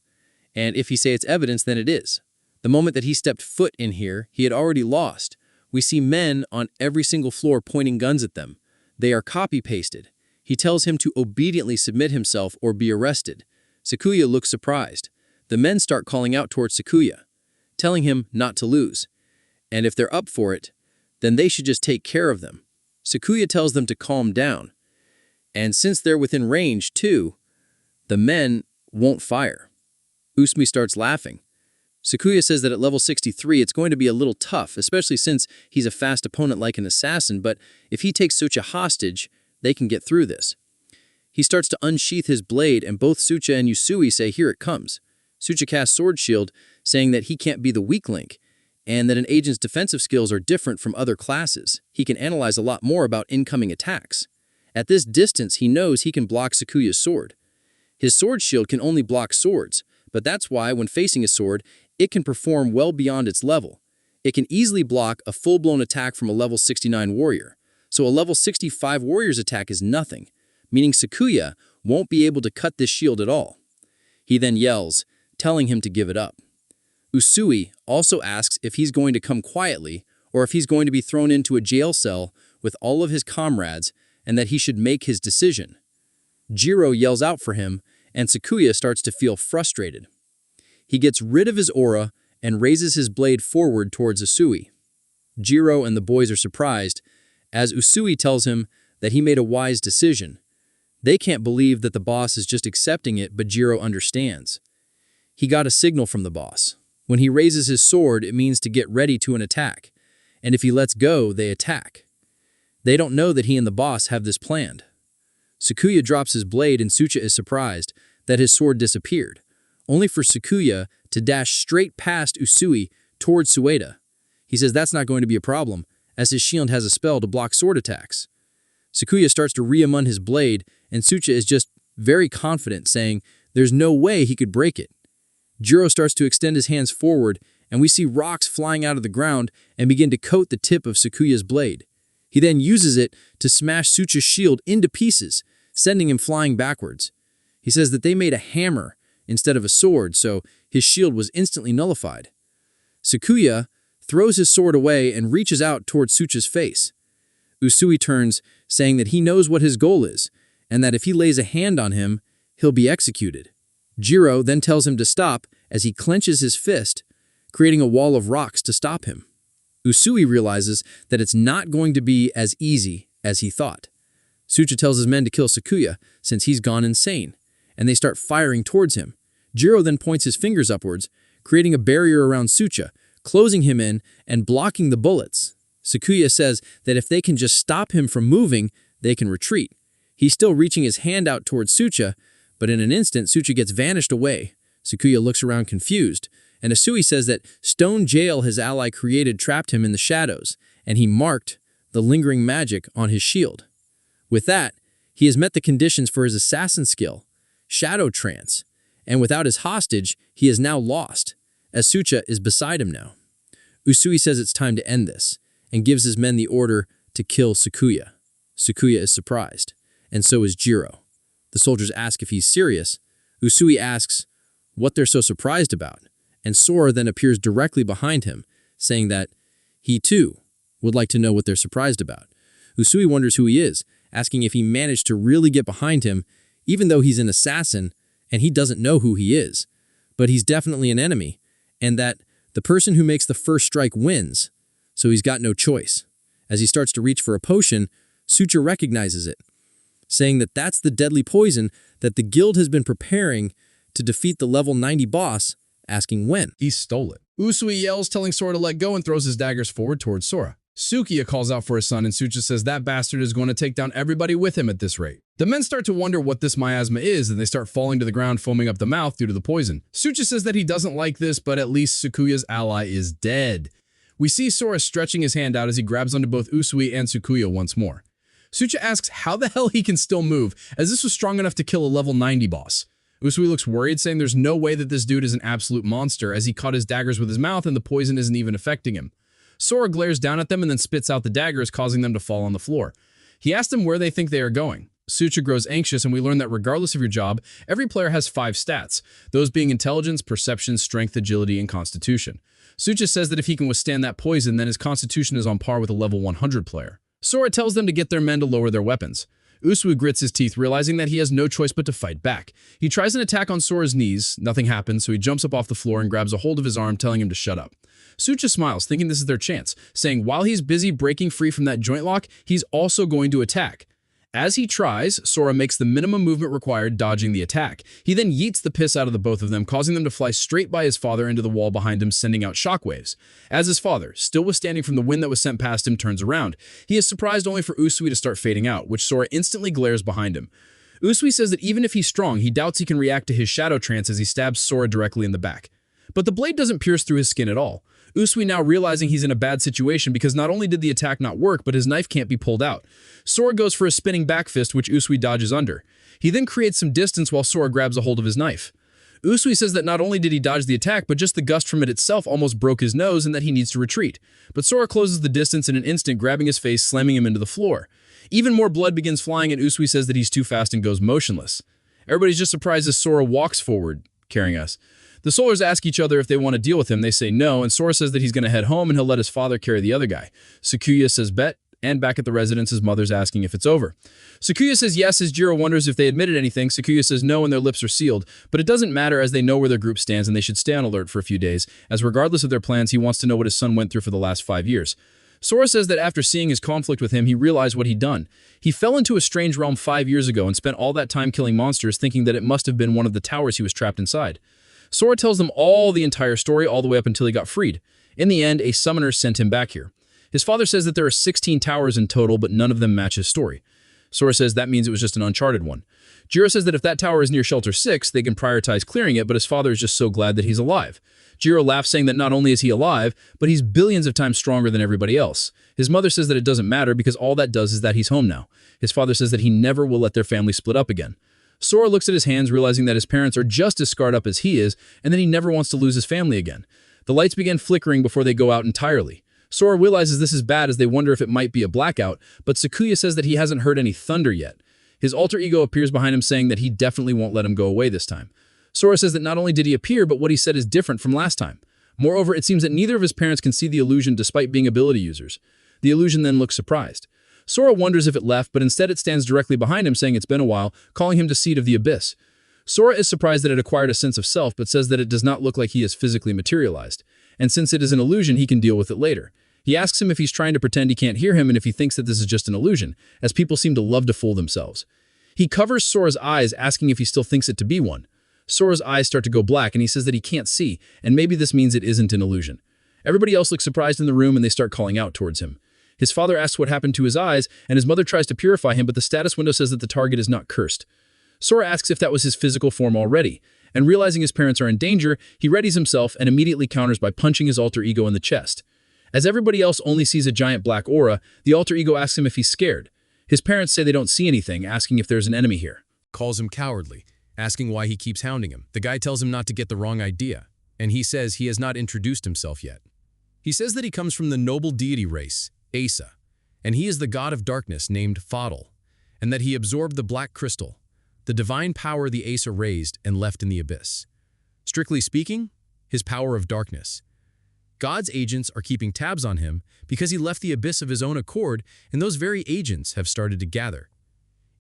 Speaker 2: and if he say it's evidence, then it is. The moment that he stepped foot in here, he had already lost. We see men on every single floor pointing guns at them. They are copy-pasted. He tells him to obediently submit himself or be arrested. Sakuya looks surprised. The men start calling out towards Sakuya, telling him not to lose. And if they're up for it, then they should just take care of them. Sakuya tells them to calm down. And since they're within range, too, the men won't fire. Usui starts laughing. Sakuya says that at level 63, it's going to be a little tough, especially since he's a fast opponent like an assassin, but if he takes Sucha hostage, they can get through this. He starts to unsheath his blade, and both Sucha and Usui say, "Here it comes." Sucha casts Sword Shield, saying that he can't be the weak link, and that an agent's defensive skills are different from other classes. He can analyze a lot more about incoming attacks. At this distance, he knows he can block Sakuya's sword. His Sword Shield can only block swords, but that's why, when facing a sword, it can perform well beyond its level. It can easily block a full-blown attack from a level 69 warrior. So a level 65 warrior's attack is nothing, meaning Sakuya won't be able to cut this shield at all. He then yells, telling him to give it up. Usui also asks if he's going to come quietly or if he's going to be thrown into a jail cell with all of his comrades and that he should make his decision. Jiro yells out for him, and Sakuya starts to feel frustrated. He gets rid of his aura and raises his blade forward towards Usui. Jiro and the boys are surprised, as Usui tells him that he made a wise decision. They can't believe that the boss is just accepting it, but Jiro understands. He got a signal from the boss. When he raises his sword, it means to get ready to an attack, and if he lets go, they attack. They don't know that he and the boss have this planned. Sakuya drops his blade and Sucha is surprised that his sword disappeared, only for Sakuya to dash straight past Usui towards Sueda. He says that's not going to be a problem, as his shield has a spell to block sword attacks. Sakuya starts to re-ammon his blade, and Sucha is just very confident, saying there's no way he could break it. Jiro starts to extend his hands forward, and we see rocks flying out of the ground and begin to coat the tip of Sakuya's blade. He then uses it to smash Sucha's shield into pieces, sending him flying backwards. He says that they made a hammer instead of a sword, so his shield was instantly nullified. Sakuya throws his sword away and reaches out towards Sucha's face. Usui turns, saying that he knows what his goal is, and that if he lays a hand on him, he'll be executed. Jiro then tells him to stop as he clenches his fist, creating a wall of rocks to stop him. Usui realizes that it's not going to be as easy as he thought. Sucha tells his men to kill Sakuya since he's gone insane, and they start firing towards him. Jiro then points his fingers upwards, creating a barrier around Sucha, closing him in and blocking the bullets. Sakuya says that if they can just stop him from moving, they can retreat. He's still reaching his hand out towards Sucha, but in an instant, Sucha gets vanished away. Sakuya looks around confused, and Usui says that stone jail his ally created trapped him in the shadows, and he marked the lingering magic on his shield. With that, he has met the conditions for his assassin skill, Shadow Trance, and without his hostage, he is now lost, as Sucha is beside him now. Usui says it's time to end this, and gives his men the order to kill Sakuya. Sakuya is surprised, and so is Jiro. The soldiers ask if he's serious. Usui asks what they're so surprised about, and Sora then appears directly behind him, saying that he too would like to know what they're surprised about. Usui wonders who he is, asking if he managed to really get behind him, even though he's an assassin and he doesn't know who he is. But he's definitely an enemy, and that the person who makes the first strike wins, so he's got no choice. As he starts to reach for a potion, Sucha recognizes it, saying that that's the deadly poison that the guild has been preparing to defeat the level 90 boss asking when.
Speaker 3: He stole it. Usui yells, telling Sora to let go and throws his daggers forward towards Sora. Sukiya calls out for his son, and Sucha says that bastard is going to take down everybody with him at this rate. The men start to wonder what this miasma is, and they start falling to the ground, foaming up the mouth due to the poison. Sucha says that he doesn't like this, but at least Sukuya's ally is dead. We see Sora stretching his hand out as he grabs onto both Usui and Sukuya once more. Sucha asks how the hell he can still move, as this was strong enough to kill a level 90 boss. Usui looks worried, saying there's no way that this dude is an absolute monster, as he caught his daggers with his mouth and the poison isn't even affecting him. Sora glares down at them and then spits out the daggers, causing them to fall on the floor. He asks them where they think they are going. Sucha grows anxious, and we learn that regardless of your job, every player has 5 stats, those being intelligence, perception, strength, agility, and constitution. Sucha says that if he can withstand that poison, then his constitution is on par with a level 100 player. Sora tells them to get their men to lower their weapons. Usui grits his teeth, realizing that he has no choice but to fight back. He tries an attack on Sora's knees. Nothing happens, so he jumps up off the floor and grabs a hold of his arm, telling him to shut up. Sucha smiles, thinking this is their chance, saying while he's busy breaking free from that joint lock, he's also going to attack. As he tries, Sora makes the minimum movement required, dodging the attack. He then yeets the piss out of the both of them, causing them to fly straight by his father into the wall behind him, sending out shockwaves. As his father, still withstanding from the wind that was sent past him, turns around, he is surprised only for Usui to start fading out, which Sora instantly glares behind him. Usui says that even if he's strong, he doubts he can react to his shadow trance as he stabs Sora directly in the back. But the blade doesn't pierce through his skin at all. Usui now realizing he's in a bad situation because not only did the attack not work, but his knife can't be pulled out. Sora goes for a spinning back fist, which Usui dodges under. He then creates some distance while Sora grabs a hold of his knife. Usui says that not only did he dodge the attack, but just the gust from it itself almost broke his nose and that he needs to retreat. But Sora closes the distance in an instant, grabbing his face, slamming him into the floor. Even more blood begins flying, and Usui says that he's too fast and goes motionless. Everybody's just surprised as Sora walks forward, carrying us. The Solars ask each other if they want to deal with him. They say no, and Sora says that he's going to head home and he'll let his father carry the other guy. Sukuya says bet, and back at the residence, his mother's asking if it's over. Sukuya says yes as Jiro wonders if they admitted anything. Sukuya says no and their lips are sealed, but it doesn't matter as they know where their group stands and they should stay on alert for a few days, as regardless of their plans, he wants to know what his son went through for the last 5 years. Sora says that after seeing his conflict with him, he realized what he'd done. He fell into a strange realm 5 years ago and spent all that time killing monsters, thinking that it must have been one of the towers he was trapped inside. Sora tells them all the entire story all the way up until he got freed. In the end, a summoner sent him back here. His father says that there are 16 towers in total, but none of them match his story. Sora says that means it was just an uncharted one. Jiro says that if that tower is near Shelter 6, they can prioritize clearing it, but his father is just so glad that he's alive. Jiro laughs, saying that not only is he alive, but he's billions of times stronger than everybody else. His mother says that it doesn't matter because all that does is that he's home now. His father says that he never will let their family split up again. Sora looks at his hands, realizing that his parents are just as scarred up as he is, and then he never wants to lose his family again. The lights begin flickering before they go out entirely. Sora realizes this is bad as they wonder if it might be a blackout, but Sukuya says that he hasn't heard any thunder yet. His alter ego appears behind him, saying that he definitely won't let him go away this time. Sora says that not only did he appear, but what he said is different from last time. Moreover, it seems that neither of his parents can see the illusion despite being ability users. The illusion then looks surprised. Sora wonders if it left, but instead it stands directly behind him, saying it's been a while, calling him to Seed of the Abyss. Sora is surprised that it acquired a sense of self, but says that it does not look like he is physically materialized. And since it is an illusion, he can deal with it later. He asks him if he's trying to pretend he can't hear him and if he thinks that this is just an illusion, as people seem to love to fool themselves. He covers Sora's eyes, asking if he still thinks it to be one. Sora's eyes start to go black, and he says that he can't see, and maybe this means it isn't an illusion. Everybody else looks surprised in the room, and they start calling out towards him. His father asks what happened to his eyes, and his mother tries to purify him, but the status window says that the target is not cursed. Sora asks if that was his physical form already, and realizing his parents are in danger, he readies himself and immediately counters by punching his alter ego in the chest. As everybody else only sees a giant black aura, the alter ego asks him if he's scared. His parents say they don't see anything, asking if there's an enemy here. Calls him cowardly, asking why he keeps hounding him. The guy tells him not to get the wrong idea, and he says he has not introduced himself yet. He says that he comes from the noble deity race, Asa, and he is the god of darkness named Fadl, and that he absorbed the black crystal, the divine power the Asa raised and left in the abyss. Strictly speaking, his power of darkness. God's agents are keeping tabs on him because he left the abyss of his own accord, and those very agents have started to gather.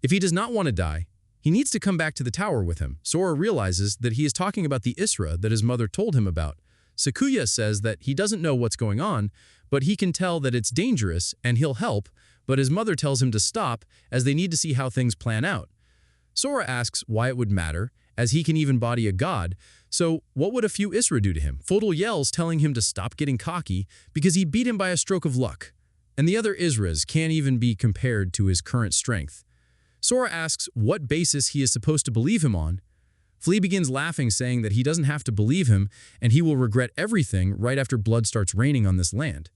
Speaker 3: If he does not want to die, he needs to come back to the tower with him. Sora realizes that he is talking about the Isra that his mother told him about. Sukuya says that he doesn't know what's going on, but he can tell that it's dangerous and he'll help, but his mother tells him to stop as they need to see how things plan out. Sora asks why it would matter,
Speaker 5: as he can even body a god. So what would a few Isra do to him? Fodal yells, telling him to stop getting cocky because he beat him by a stroke of luck. And the other Isras can't even be compared to his current strength. Sora asks what basis he is supposed to believe him on. Flea begins laughing, saying that he doesn't have to believe him and he will regret everything right after blood starts raining on this land.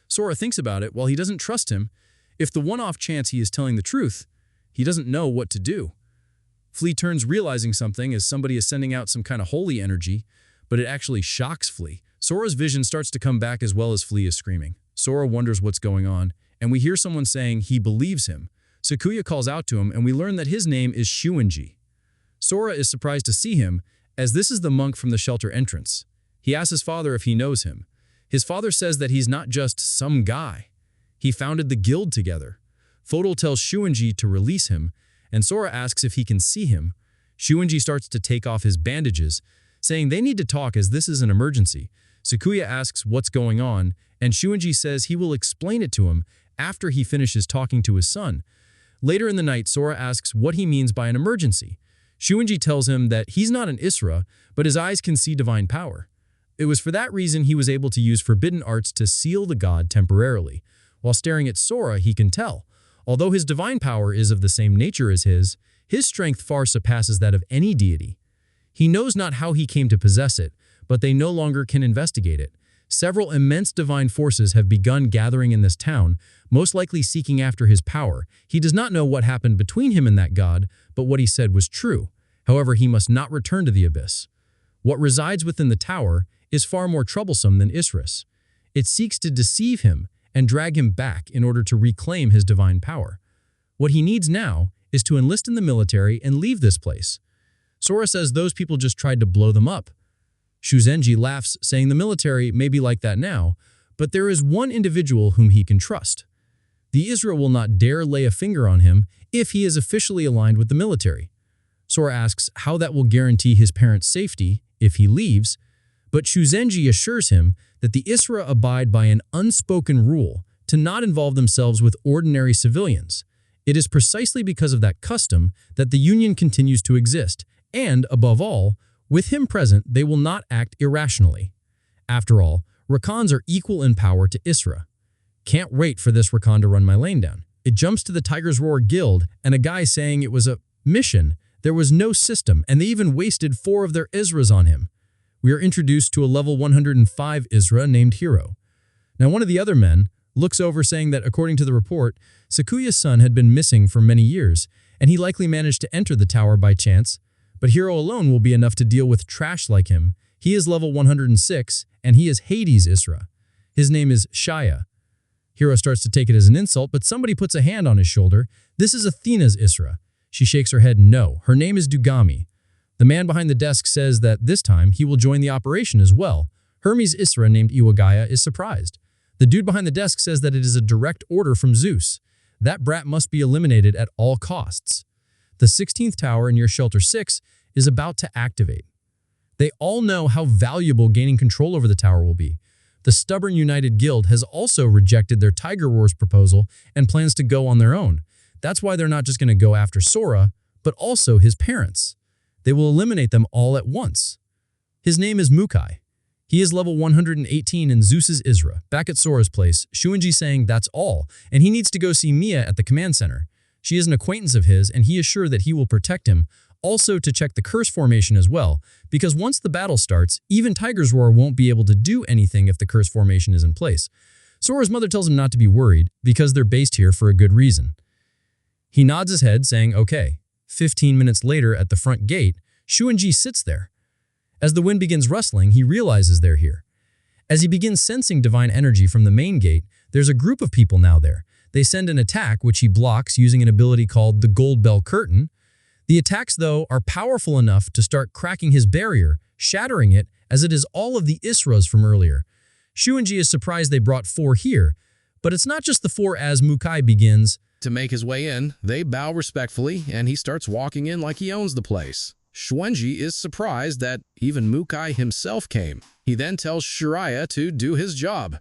Speaker 5: Sora thinks about it. While he doesn't trust him, if the one-off chance he is telling the truth, he doesn't know what to do. Flea turns, realizing something as somebody is sending out some kind of holy energy, but it actually shocks Flea. Sora's vision starts to come back as well as Flea is screaming. Sora wonders what's going on, and we hear someone saying he believes him. Sakuya calls out to him, and we learn that his name is Shuinji. Sora is surprised to see him, as this is the monk from the shelter entrance. He asks his father if he knows him. His father says that he's not just some guy. He founded the guild together. Fodal tells Shuinji to release him, and Sora asks if he can see him. Shuinji starts to take off his bandages, saying they need to talk as this is an emergency. Sakuya asks what's going on, and Shuinji says he will explain it to him after he finishes talking to his son. Later in the night, Sora asks what he means by an emergency. Shuinji tells him that he's not an Isra, but his eyes can see divine power. It was for that reason he was able to use forbidden arts to seal the god temporarily. While staring at Sora, he can tell. Although his divine power is of the same nature as his strength far surpasses that of any deity. He knows not how he came to possess it, but they no longer can investigate it. Several immense divine forces have begun gathering in this town, most likely seeking after his power. He does not know what happened between him and that god, but what he said was true. However, he must not return to the abyss. What resides within the tower is far more troublesome than Isris. It seeks to deceive him and drag him back in order to reclaim his divine power. What he needs now is to enlist in the military and leave this place. Sora says those people just tried to blow them up. Shuzenji laughs, saying the military may be like that now, but there is one individual whom he can trust. The Isra will not dare lay a finger on him if he is officially aligned with the military. Sora asks how that will guarantee his parents' safety if he leaves, but Shuzenji assures him that the Isra abide by an unspoken rule to not involve themselves with ordinary civilians. It is precisely because of that custom that the Union continues to exist, and, above all, with him present, they will not act irrationally. After all, Rakhans are equal in power to Isra. Can't wait for this Rakan to run my lane down. It jumps to the Tiger's Roar Guild and a guy saying it was a mission. There was no system, and they even wasted 4 of their Isras on him. We are introduced to a level 105 Isra named Hero. Now, one of the other men looks over, saying that according to the report, Sakuya's son had been missing for many years, and he likely managed to enter the tower by chance. But Hero alone will be enough to deal with trash like him. He is level 106, and he is Hades' Isra. His name is Shaya. Hero starts to take it as an insult, but somebody puts a hand on his shoulder. This is Athena's Isra. She shakes her head no. Her name is Dugami. The man behind the desk says that this time he will join the operation as well. Hermes' Isra named Iwagaya is surprised. The dude behind the desk says that it is a direct order from Zeus. That brat must be eliminated at all costs. The 16th tower near Shelter 6 is about to activate. They all know how valuable gaining control over the tower will be. The stubborn United Guild has also rejected their Tiger Wars proposal and plans to go on their own. That's why they're not just going to go after Sora, but also his parents. They will eliminate them all at once. His name is Mukai. He is level 118 in Zeus's Isra. Back at Sora's place, Shuinji saying that's all, and he needs to go see Mia at the command center. She is an acquaintance of his, and he is sure that he will protect him, also to check the curse formation as well, because once the battle starts, even Tiger's Roar won't be able to do anything if the curse formation is in place. Sora's mother tells him not to be worried, because they're based here for a good reason. He nods his head, saying, okay. 15 minutes later, at the front gate, Shuinji sits there. As the wind begins rustling, he realizes they're here. As he begins sensing divine energy from the main gate, there's a group of people now there. They send an attack, which he blocks using an ability called the Gold Bell Curtain. The attacks, though, are powerful enough to start cracking his barrier, shattering it, as it is all of the Isras from earlier. Shuinji is surprised they brought 4 here, but it's not just the 4 as Mukai begins
Speaker 3: to make his way in. They bow respectfully, and he starts walking in like he owns the place. Shuinji is surprised that even Mukai himself came. He then tells Shiraya to do his job.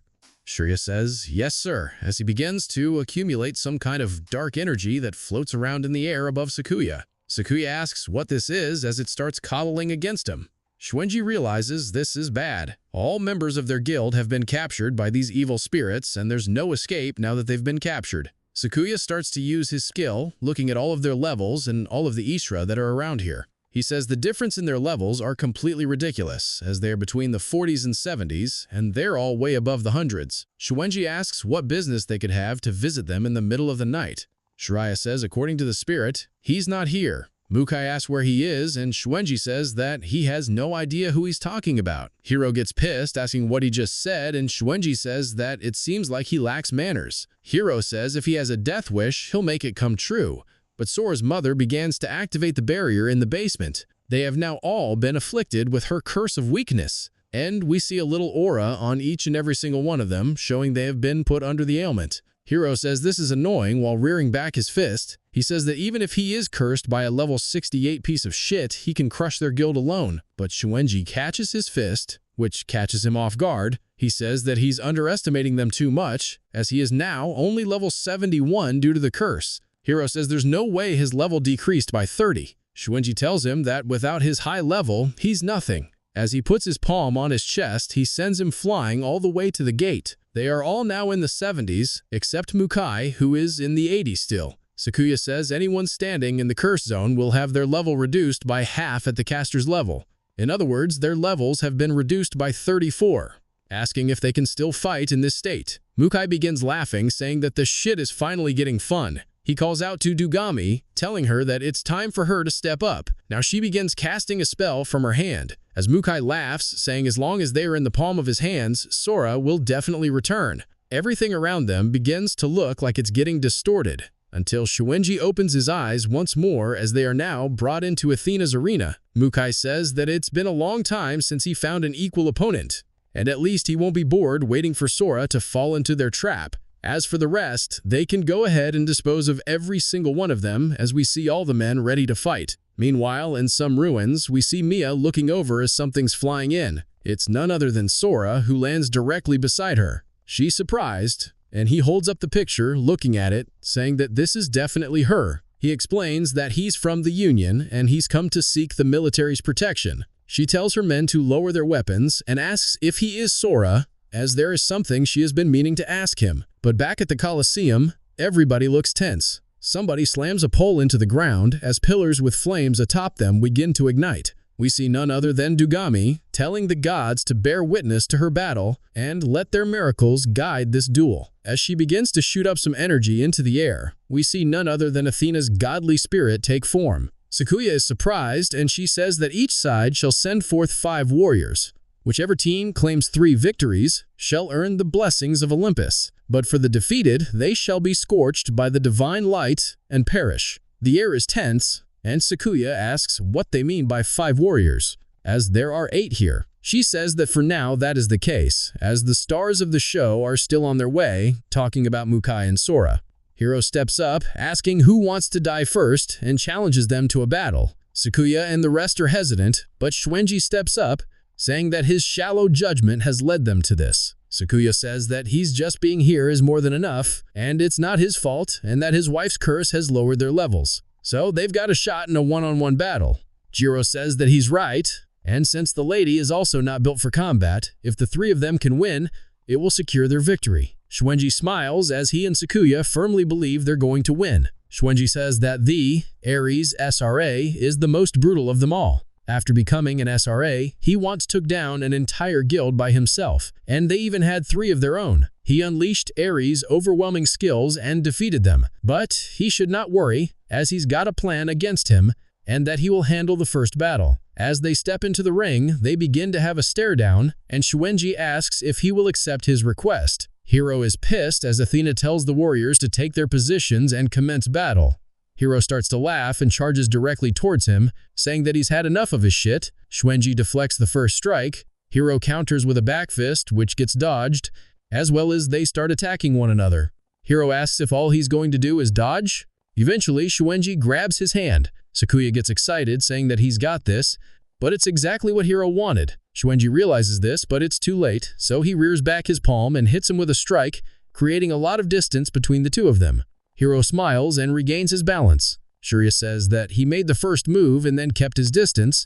Speaker 3: Shiraya says, yes, sir, as he begins to accumulate some kind of dark energy that floats around in the air above Sakuya. Sakuya asks what this is as it starts coddling against him. Shuenji realizes this is bad. All members of their guild have been captured by these evil spirits, and there's no escape now that they've been captured. Sakuya starts to use his skill, looking at all of their levels and all of the Ishra that are around here. He says the difference in their levels are completely ridiculous, as they're between the 40s and 70s, and they're all way above the hundreds. Shuenji asks what business they could have to visit them in the middle of the night. Shiraya says, according to the spirit, he's not here. Mukai asks where he is, and Shuenji says that he has no idea who he's talking about. Hiro gets pissed, asking what he just said, and Shuenji says that it seems like he lacks manners. Hiro says if he has a death wish, he'll make it come true. But Sora's mother begins to activate the barrier in the basement. They have now all been afflicted with her curse of weakness, and we see a little aura on each and every single one of them, showing they have been put under the ailment. Hiro says this is annoying while rearing back his fist. He says that even if he is cursed by a level 68 piece of shit, he can crush their guild alone. But Shuenji catches his fist, which catches him off guard. He says that he's underestimating them too much, as he is now only level 71 due to the curse. Hiro says there's no way his level decreased by 30. Shuenji tells him that without his high level, he's nothing. As he puts his palm on his chest, he sends him flying all the way to the gate. They are all now in the 70s, except Mukai, who is in the 80s still. Sakuya says anyone standing in the curse zone will have their level reduced by half at the caster's level. In other words, their levels have been reduced by 34, asking if they can still fight in this state. Mukai begins laughing, saying that the shit is finally getting fun. He calls out to Dugami, telling her that it's time for her to step up. Now she begins casting a spell from her hand. As Mukai laughs, saying as long as they are in the palm of his hands, Sora will definitely return. Everything around them begins to look like it's getting distorted, until Shuenji opens his eyes once more as they are now brought into Athena's arena. Mukai says that it's been a long time since he found an equal opponent, and at least he won't be bored waiting for Sora to fall into their trap. As for the rest, they can go ahead and dispose of every single one of them as we see all the men ready to fight. Meanwhile, in some ruins, we see Mia looking over as something's flying in. It's none other than Sora, who lands directly beside her. She's surprised, and he holds up the picture, looking at it, saying that this is definitely her. He explains that he's from the Union, and he's come to seek the military's protection. She tells her men to lower their weapons and asks if he is Sora, as there is something she has been meaning to ask him. But back at the Colosseum, everybody looks tense. Somebody slams a pole into the ground as pillars with flames atop them begin to ignite. We see none other than Dugami telling the gods to bear witness to her battle and let their miracles guide this duel. As she begins to shoot up some energy into the air, we see none other than Athena's godly spirit take form. Sakuya is surprised, and she says that each side shall send forth 5 warriors. Whichever team claims 3 victories shall earn the blessings of Olympus, but for the defeated, they shall be scorched by the divine light and perish. The air is tense, and Sakuya asks what they mean by 5 warriors, as there are 8 here. She says that for now that is the case, as the stars of the show are still on their way, talking about Mukai and Sora. Hiro steps up, asking who wants to die first, and challenges them to a battle. Sakuya and the rest are hesitant, but Shuenji steps up, saying that his shallow judgment has led them to this. Sakuya says that he's just being here is more than enough, and it's not his fault, and that his wife's curse has lowered their levels. So they've got a shot in a one-on-one battle. Jiro says that he's right, and since the lady is also not built for combat, if the 3 of them can win, it will secure their victory. Shuenji smiles as he and Sakuya firmly believe they're going to win. Shuenji says that the Ares SRA is the most brutal of them all. After becoming an SRA, he once took down an entire guild by himself, and they even had 3 of their own. He unleashed Ares' overwhelming skills and defeated them, but he should not worry, as he's got a plan against him, and that he will handle the first battle. As they step into the ring, they begin to have a stare down, and Shuenji asks if he will accept his request. Hiro is pissed as Athena tells the warriors to take their positions and commence battle. Hiro starts to laugh and charges directly towards him, saying that he's had enough of his shit. Shuenji deflects the first strike. Hiro counters with a back fist, which gets dodged, as well as they start attacking one another. Hiro asks if all he's going to do is dodge. Eventually, Shuenji grabs his hand. Sakuya gets excited, saying that he's got this, but it's exactly what Hiro wanted. Shuenji realizes this, but it's too late, so he rears back his palm and hits him with a strike, creating a lot of distance between the two of them. Hiro smiles and regains his balance.
Speaker 4: Shurya says that he made the first move and then kept his distance,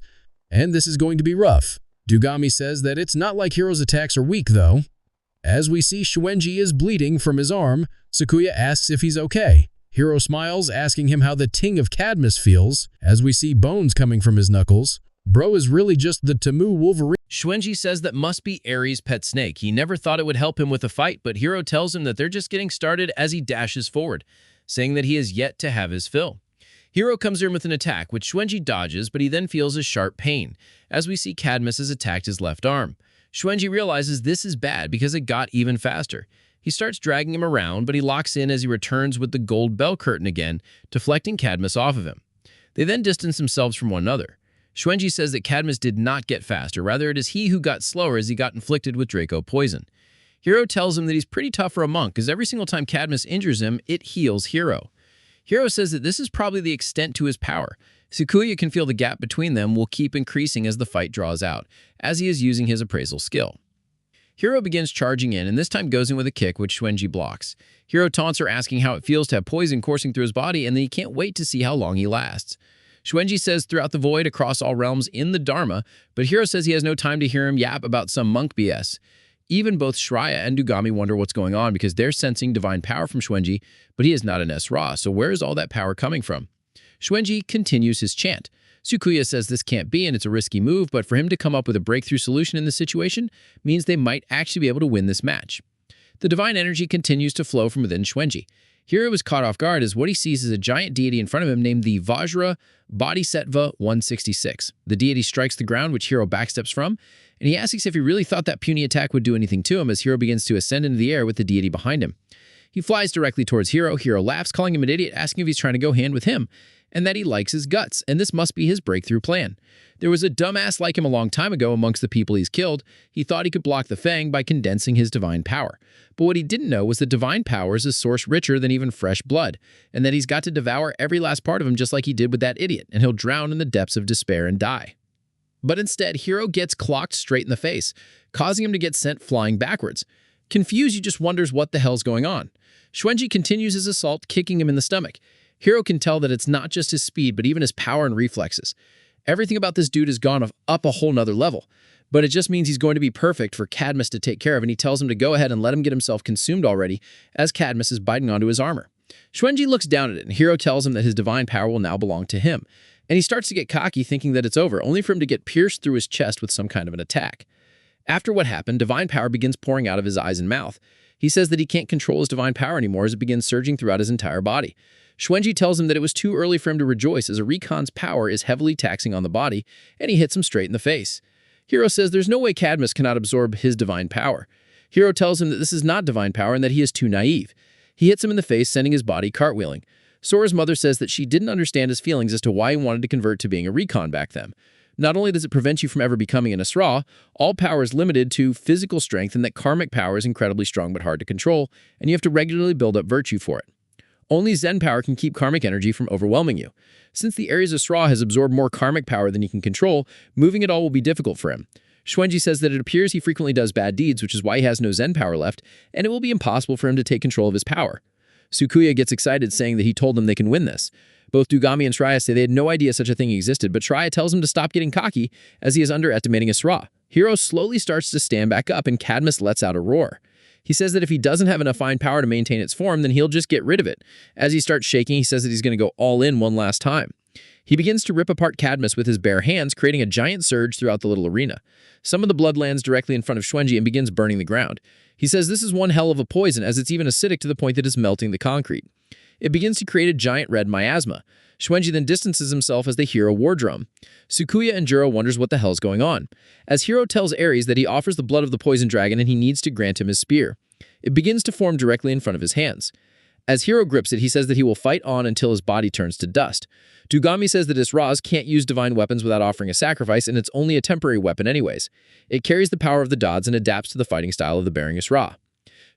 Speaker 4: and this is going to be rough. Dugami says that it's not like Hiro's attacks are weak, though. As we see Shuenji is bleeding from his arm, Sakuya asks if he's okay. Hiro smiles, asking him how the ting of Cadmus feels, as we see bones coming from his knuckles. Bro is really just the Tamu Wolverine.
Speaker 5: Shuenji says that must be Ares' pet snake. He never thought it would help him with a fight, but Hiro tells him that they're just getting started as he dashes forward, saying that he has yet to have his fill. Hiro comes in with an attack, which Shuenji dodges, but he then feels a sharp pain, as we see Cadmus has attacked his left arm. Shuenji realizes this is bad because it got even faster. He starts dragging him around, but he locks in as he returns with the gold bell curtain again, deflecting Cadmus off of him. They then distance themselves from one another. Shuenji says that Cadmus did not get faster, rather it is he who got slower as he got inflicted with Draco poison. Hiro tells him that he's pretty tough for a monk, because every single time Cadmus injures him, it heals Hiro. Hiro says that this is probably the extent to his power. Sakuya can feel the gap between them will keep increasing as the fight draws out, as he is using his appraisal skill. Hiro begins charging in, and this time goes in with a kick, which Shuenji blocks. Hiro taunts her, asking how it feels to have poison coursing through his body, and that he can't wait to see how long he lasts. Shuenji says throughout the void, across all realms, in the Dharma, but Hiro says he has no time to hear him yap about some monk BS. Even both Shurya and Dugami wonder what's going on because they're sensing divine power from Shuenji, but he is not an S-Ra, so where is all that power coming from? Shuenji continues his chant. Sakuya says this can't be and it's a risky move, but for him to come up with a breakthrough solution in this situation means they might actually be able to win this match. The divine energy continues to flow from within Shuenji. Hiro is caught off guard as what he sees is a giant deity in front of him named the Vajra Bodhisattva 166. The deity strikes the ground, which Hiro backsteps from, and he asks if he really thought that puny attack would do anything to him as Hiro begins to ascend into the air with the deity behind him. He flies directly towards Hiro. Hiro laughs, calling him an idiot, asking if he's trying to go hand with him, and that he likes his guts, and this must be his breakthrough plan. There was a dumbass like him a long time ago amongst the people he's killed. He thought he could block the Fang by condensing his divine power. But what he didn't know was that divine power is a source richer than even fresh blood, and that he's got to devour every last part of him just like he did with that idiot, and he'll drown in the depths of despair and die. But instead, Hiro gets clocked straight in the face, causing him to get sent flying backwards. Confused, he just wonders what the hell's going on. Shuenji continues his assault, kicking him in the stomach. Hiro can tell that it's not just his speed, but even his power and reflexes. Everything about this dude has gone up a whole nother level, but it just means he's going to be perfect for Cadmus to take care of, and he tells him to go ahead and let him get himself consumed already as Cadmus is biting onto his armor. Shuenji looks down at it, and Hiro tells him that his divine power will now belong to him, and he starts to get cocky thinking that it's over, only for him to get pierced through his chest with some kind of an attack. After what happened, divine power begins pouring out of his eyes and mouth. He says that he can't control his divine power anymore as it begins surging throughout his entire body. Shuenji tells him that it was too early for him to rejoice as a Recon's power is heavily taxing on the body, and he hits him straight in the face. Hiro says there's no way Cadmus cannot absorb his divine power. Hiro tells him that this is not divine power and that he is too naive. He hits him in the face, sending his body cartwheeling. Sora's mother says that she didn't understand his feelings as to why he wanted to convert to being a Recon back then. Not only does it prevent you from ever becoming an Asra, all power is limited to physical strength and that karmic power is incredibly strong but hard to control, and you have to regularly build up virtue for it. Only Zen power can keep karmic energy from overwhelming you. Since the Ares Asra has absorbed more karmic power than he can control, moving it all will be difficult for him. Shuenji says that it appears he frequently does bad deeds, which is why he has no Zen power left, and it will be impossible for him to take control of his power. Sakuya gets excited, saying that he told them they can win this. Both Dugami and Shurya say they had no idea such a thing existed, but Shurya tells him to stop getting cocky as he is underestimating Asra. Hiro slowly starts to stand back up, and Cadmus lets out a roar. He says that if he doesn't have enough fine power to maintain its form, then he'll just get rid of it. As he starts shaking, he says that he's going to go all in one last time. He begins to rip apart Cadmus with his bare hands, creating a giant surge throughout the little arena. Some of the blood lands directly in front of Shuenji and begins burning the ground. He says this is one hell of a poison, as it's even acidic to the point that it's melting the concrete. It begins to create a giant red miasma. Shuenji then distances himself as they hear a war drum. Sakuya and Juro wonders what the hell's going on, as Hiro tells Ares that he offers the blood of the poison dragon and he needs to grant him his spear. It begins to form directly in front of his hands. As Hiro grips it, he says that he will fight on until his body turns to dust. Dugami says that Asras can't use divine weapons without offering a sacrifice, and it's only a temporary weapon anyways. It carries the power of the Dods and adapts to the fighting style of the Bearing Asra.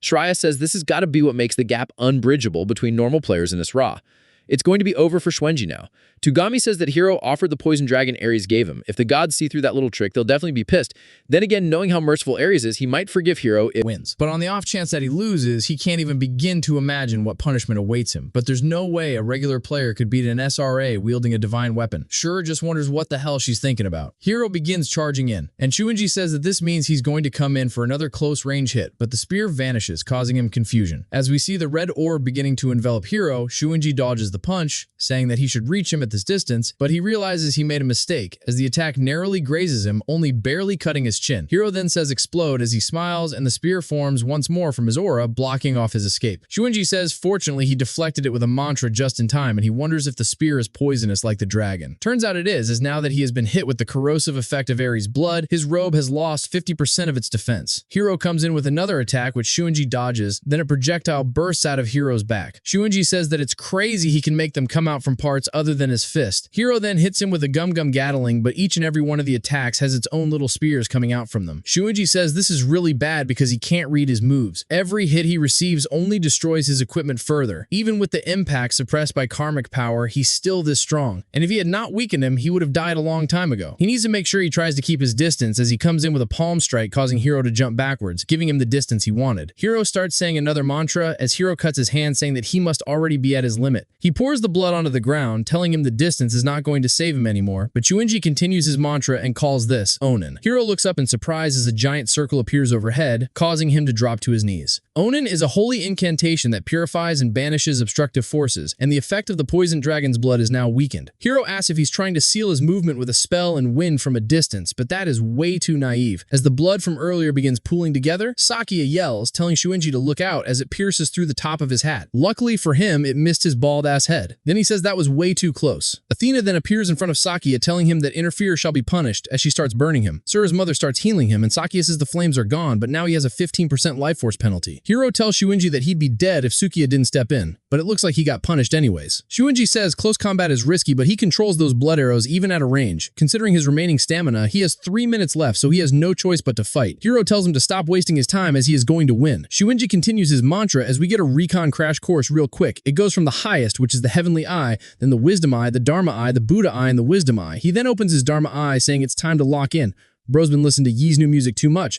Speaker 5: Shurya says this has got to be what makes the gap unbridgeable between normal players and Asra.
Speaker 2: It's going to be over for Shuenji now. Tugami says that Hiro offered the poison dragon Ares gave him. If the gods see through that little trick, they'll definitely be pissed. Then again, knowing how merciful Ares is, he might forgive Hiro if
Speaker 1: wins. But on the off chance that he loses, he can't even begin to imagine what punishment awaits him. But there's no way a regular player could beat an SRA wielding a divine weapon. Shura just wonders what the hell she's thinking about. Hiro begins charging in, and Shuenji says that this means he's going to come in for another close range hit, but the spear vanishes, causing him confusion. As we see the red orb beginning to envelop Hiro, Shuenji dodges the punch, saying that he should reach him at this distance, but he realizes he made a mistake, as the attack narrowly grazes him, only barely cutting his chin. Hiro then says explode as he smiles, and the spear forms once more from his aura, blocking off his escape. Shuenji says fortunately he deflected it with a mantra just in time, and he wonders if the spear is poisonous like the dragon. Turns out it is, as now that he has been hit with the corrosive effect of Ares' blood, his robe has lost 50% of its defense. Hiro comes in with another attack, which Shuenji dodges, then a projectile bursts out of Hiro's back. Shuenji says that it's crazy he can make them come out from parts other than his fist. Hiro then hits him with a gum-gum gatling, but each and every one of the attacks has its own little spears coming out from them. Shuenji says this is really bad because he can't read his moves. Every hit he receives only destroys his equipment further. Even with the impact suppressed by karmic power, he's still this strong. And if he had not weakened him, he would have died a long time ago. He needs to make sure he tries to keep his distance as he comes in with a palm strike, causing Hiro to jump backwards, giving him the distance he wanted. Hiro starts saying another mantra as Hiro cuts his hand, saying that he must already be at his limit. He pours the blood onto the ground, telling him the distance is not going to save him anymore, but Shuenji continues his mantra and calls this Onin. Hiro looks up in surprise as a giant circle appears overhead, causing him to drop to his knees. Onin is a holy incantation that purifies and banishes obstructive forces, and the effect of the poison dragon's blood is now weakened. Hiro asks if he's trying to seal his movement with a spell and wind from a distance, but that is way too naive. As the blood from earlier begins pooling together, Sakia yells, telling Shuenji to look out as it pierces through the top of his hat. Luckily for him, it missed his bald-ass head. Then he says that was way too close. Athena then appears in front of Sakia, telling him that interferer shall be punished as she starts burning him. Sura's mother starts healing him, and Sakia says the flames are gone, but now he has a 15% life force penalty. Hiro tells Shuenji that he'd be dead if Sukiya didn't step in, but it looks like he got punished anyways. Shuenji says close combat is risky, but he controls those blood arrows even at a range. Considering his remaining stamina, he has 3 minutes left, so he has no choice but to fight. Hiro tells him to stop wasting his time as he is going to win. Shuenji continues his mantra as we get a recon crash course real quick. It goes from the highest, which is the heavenly eye, then the wisdom eye, the dharma eye, the Buddha eye, and the wisdom eye. He then opens his dharma eye, saying it's time to lock in. Bro's been listening to Yee's new music too much.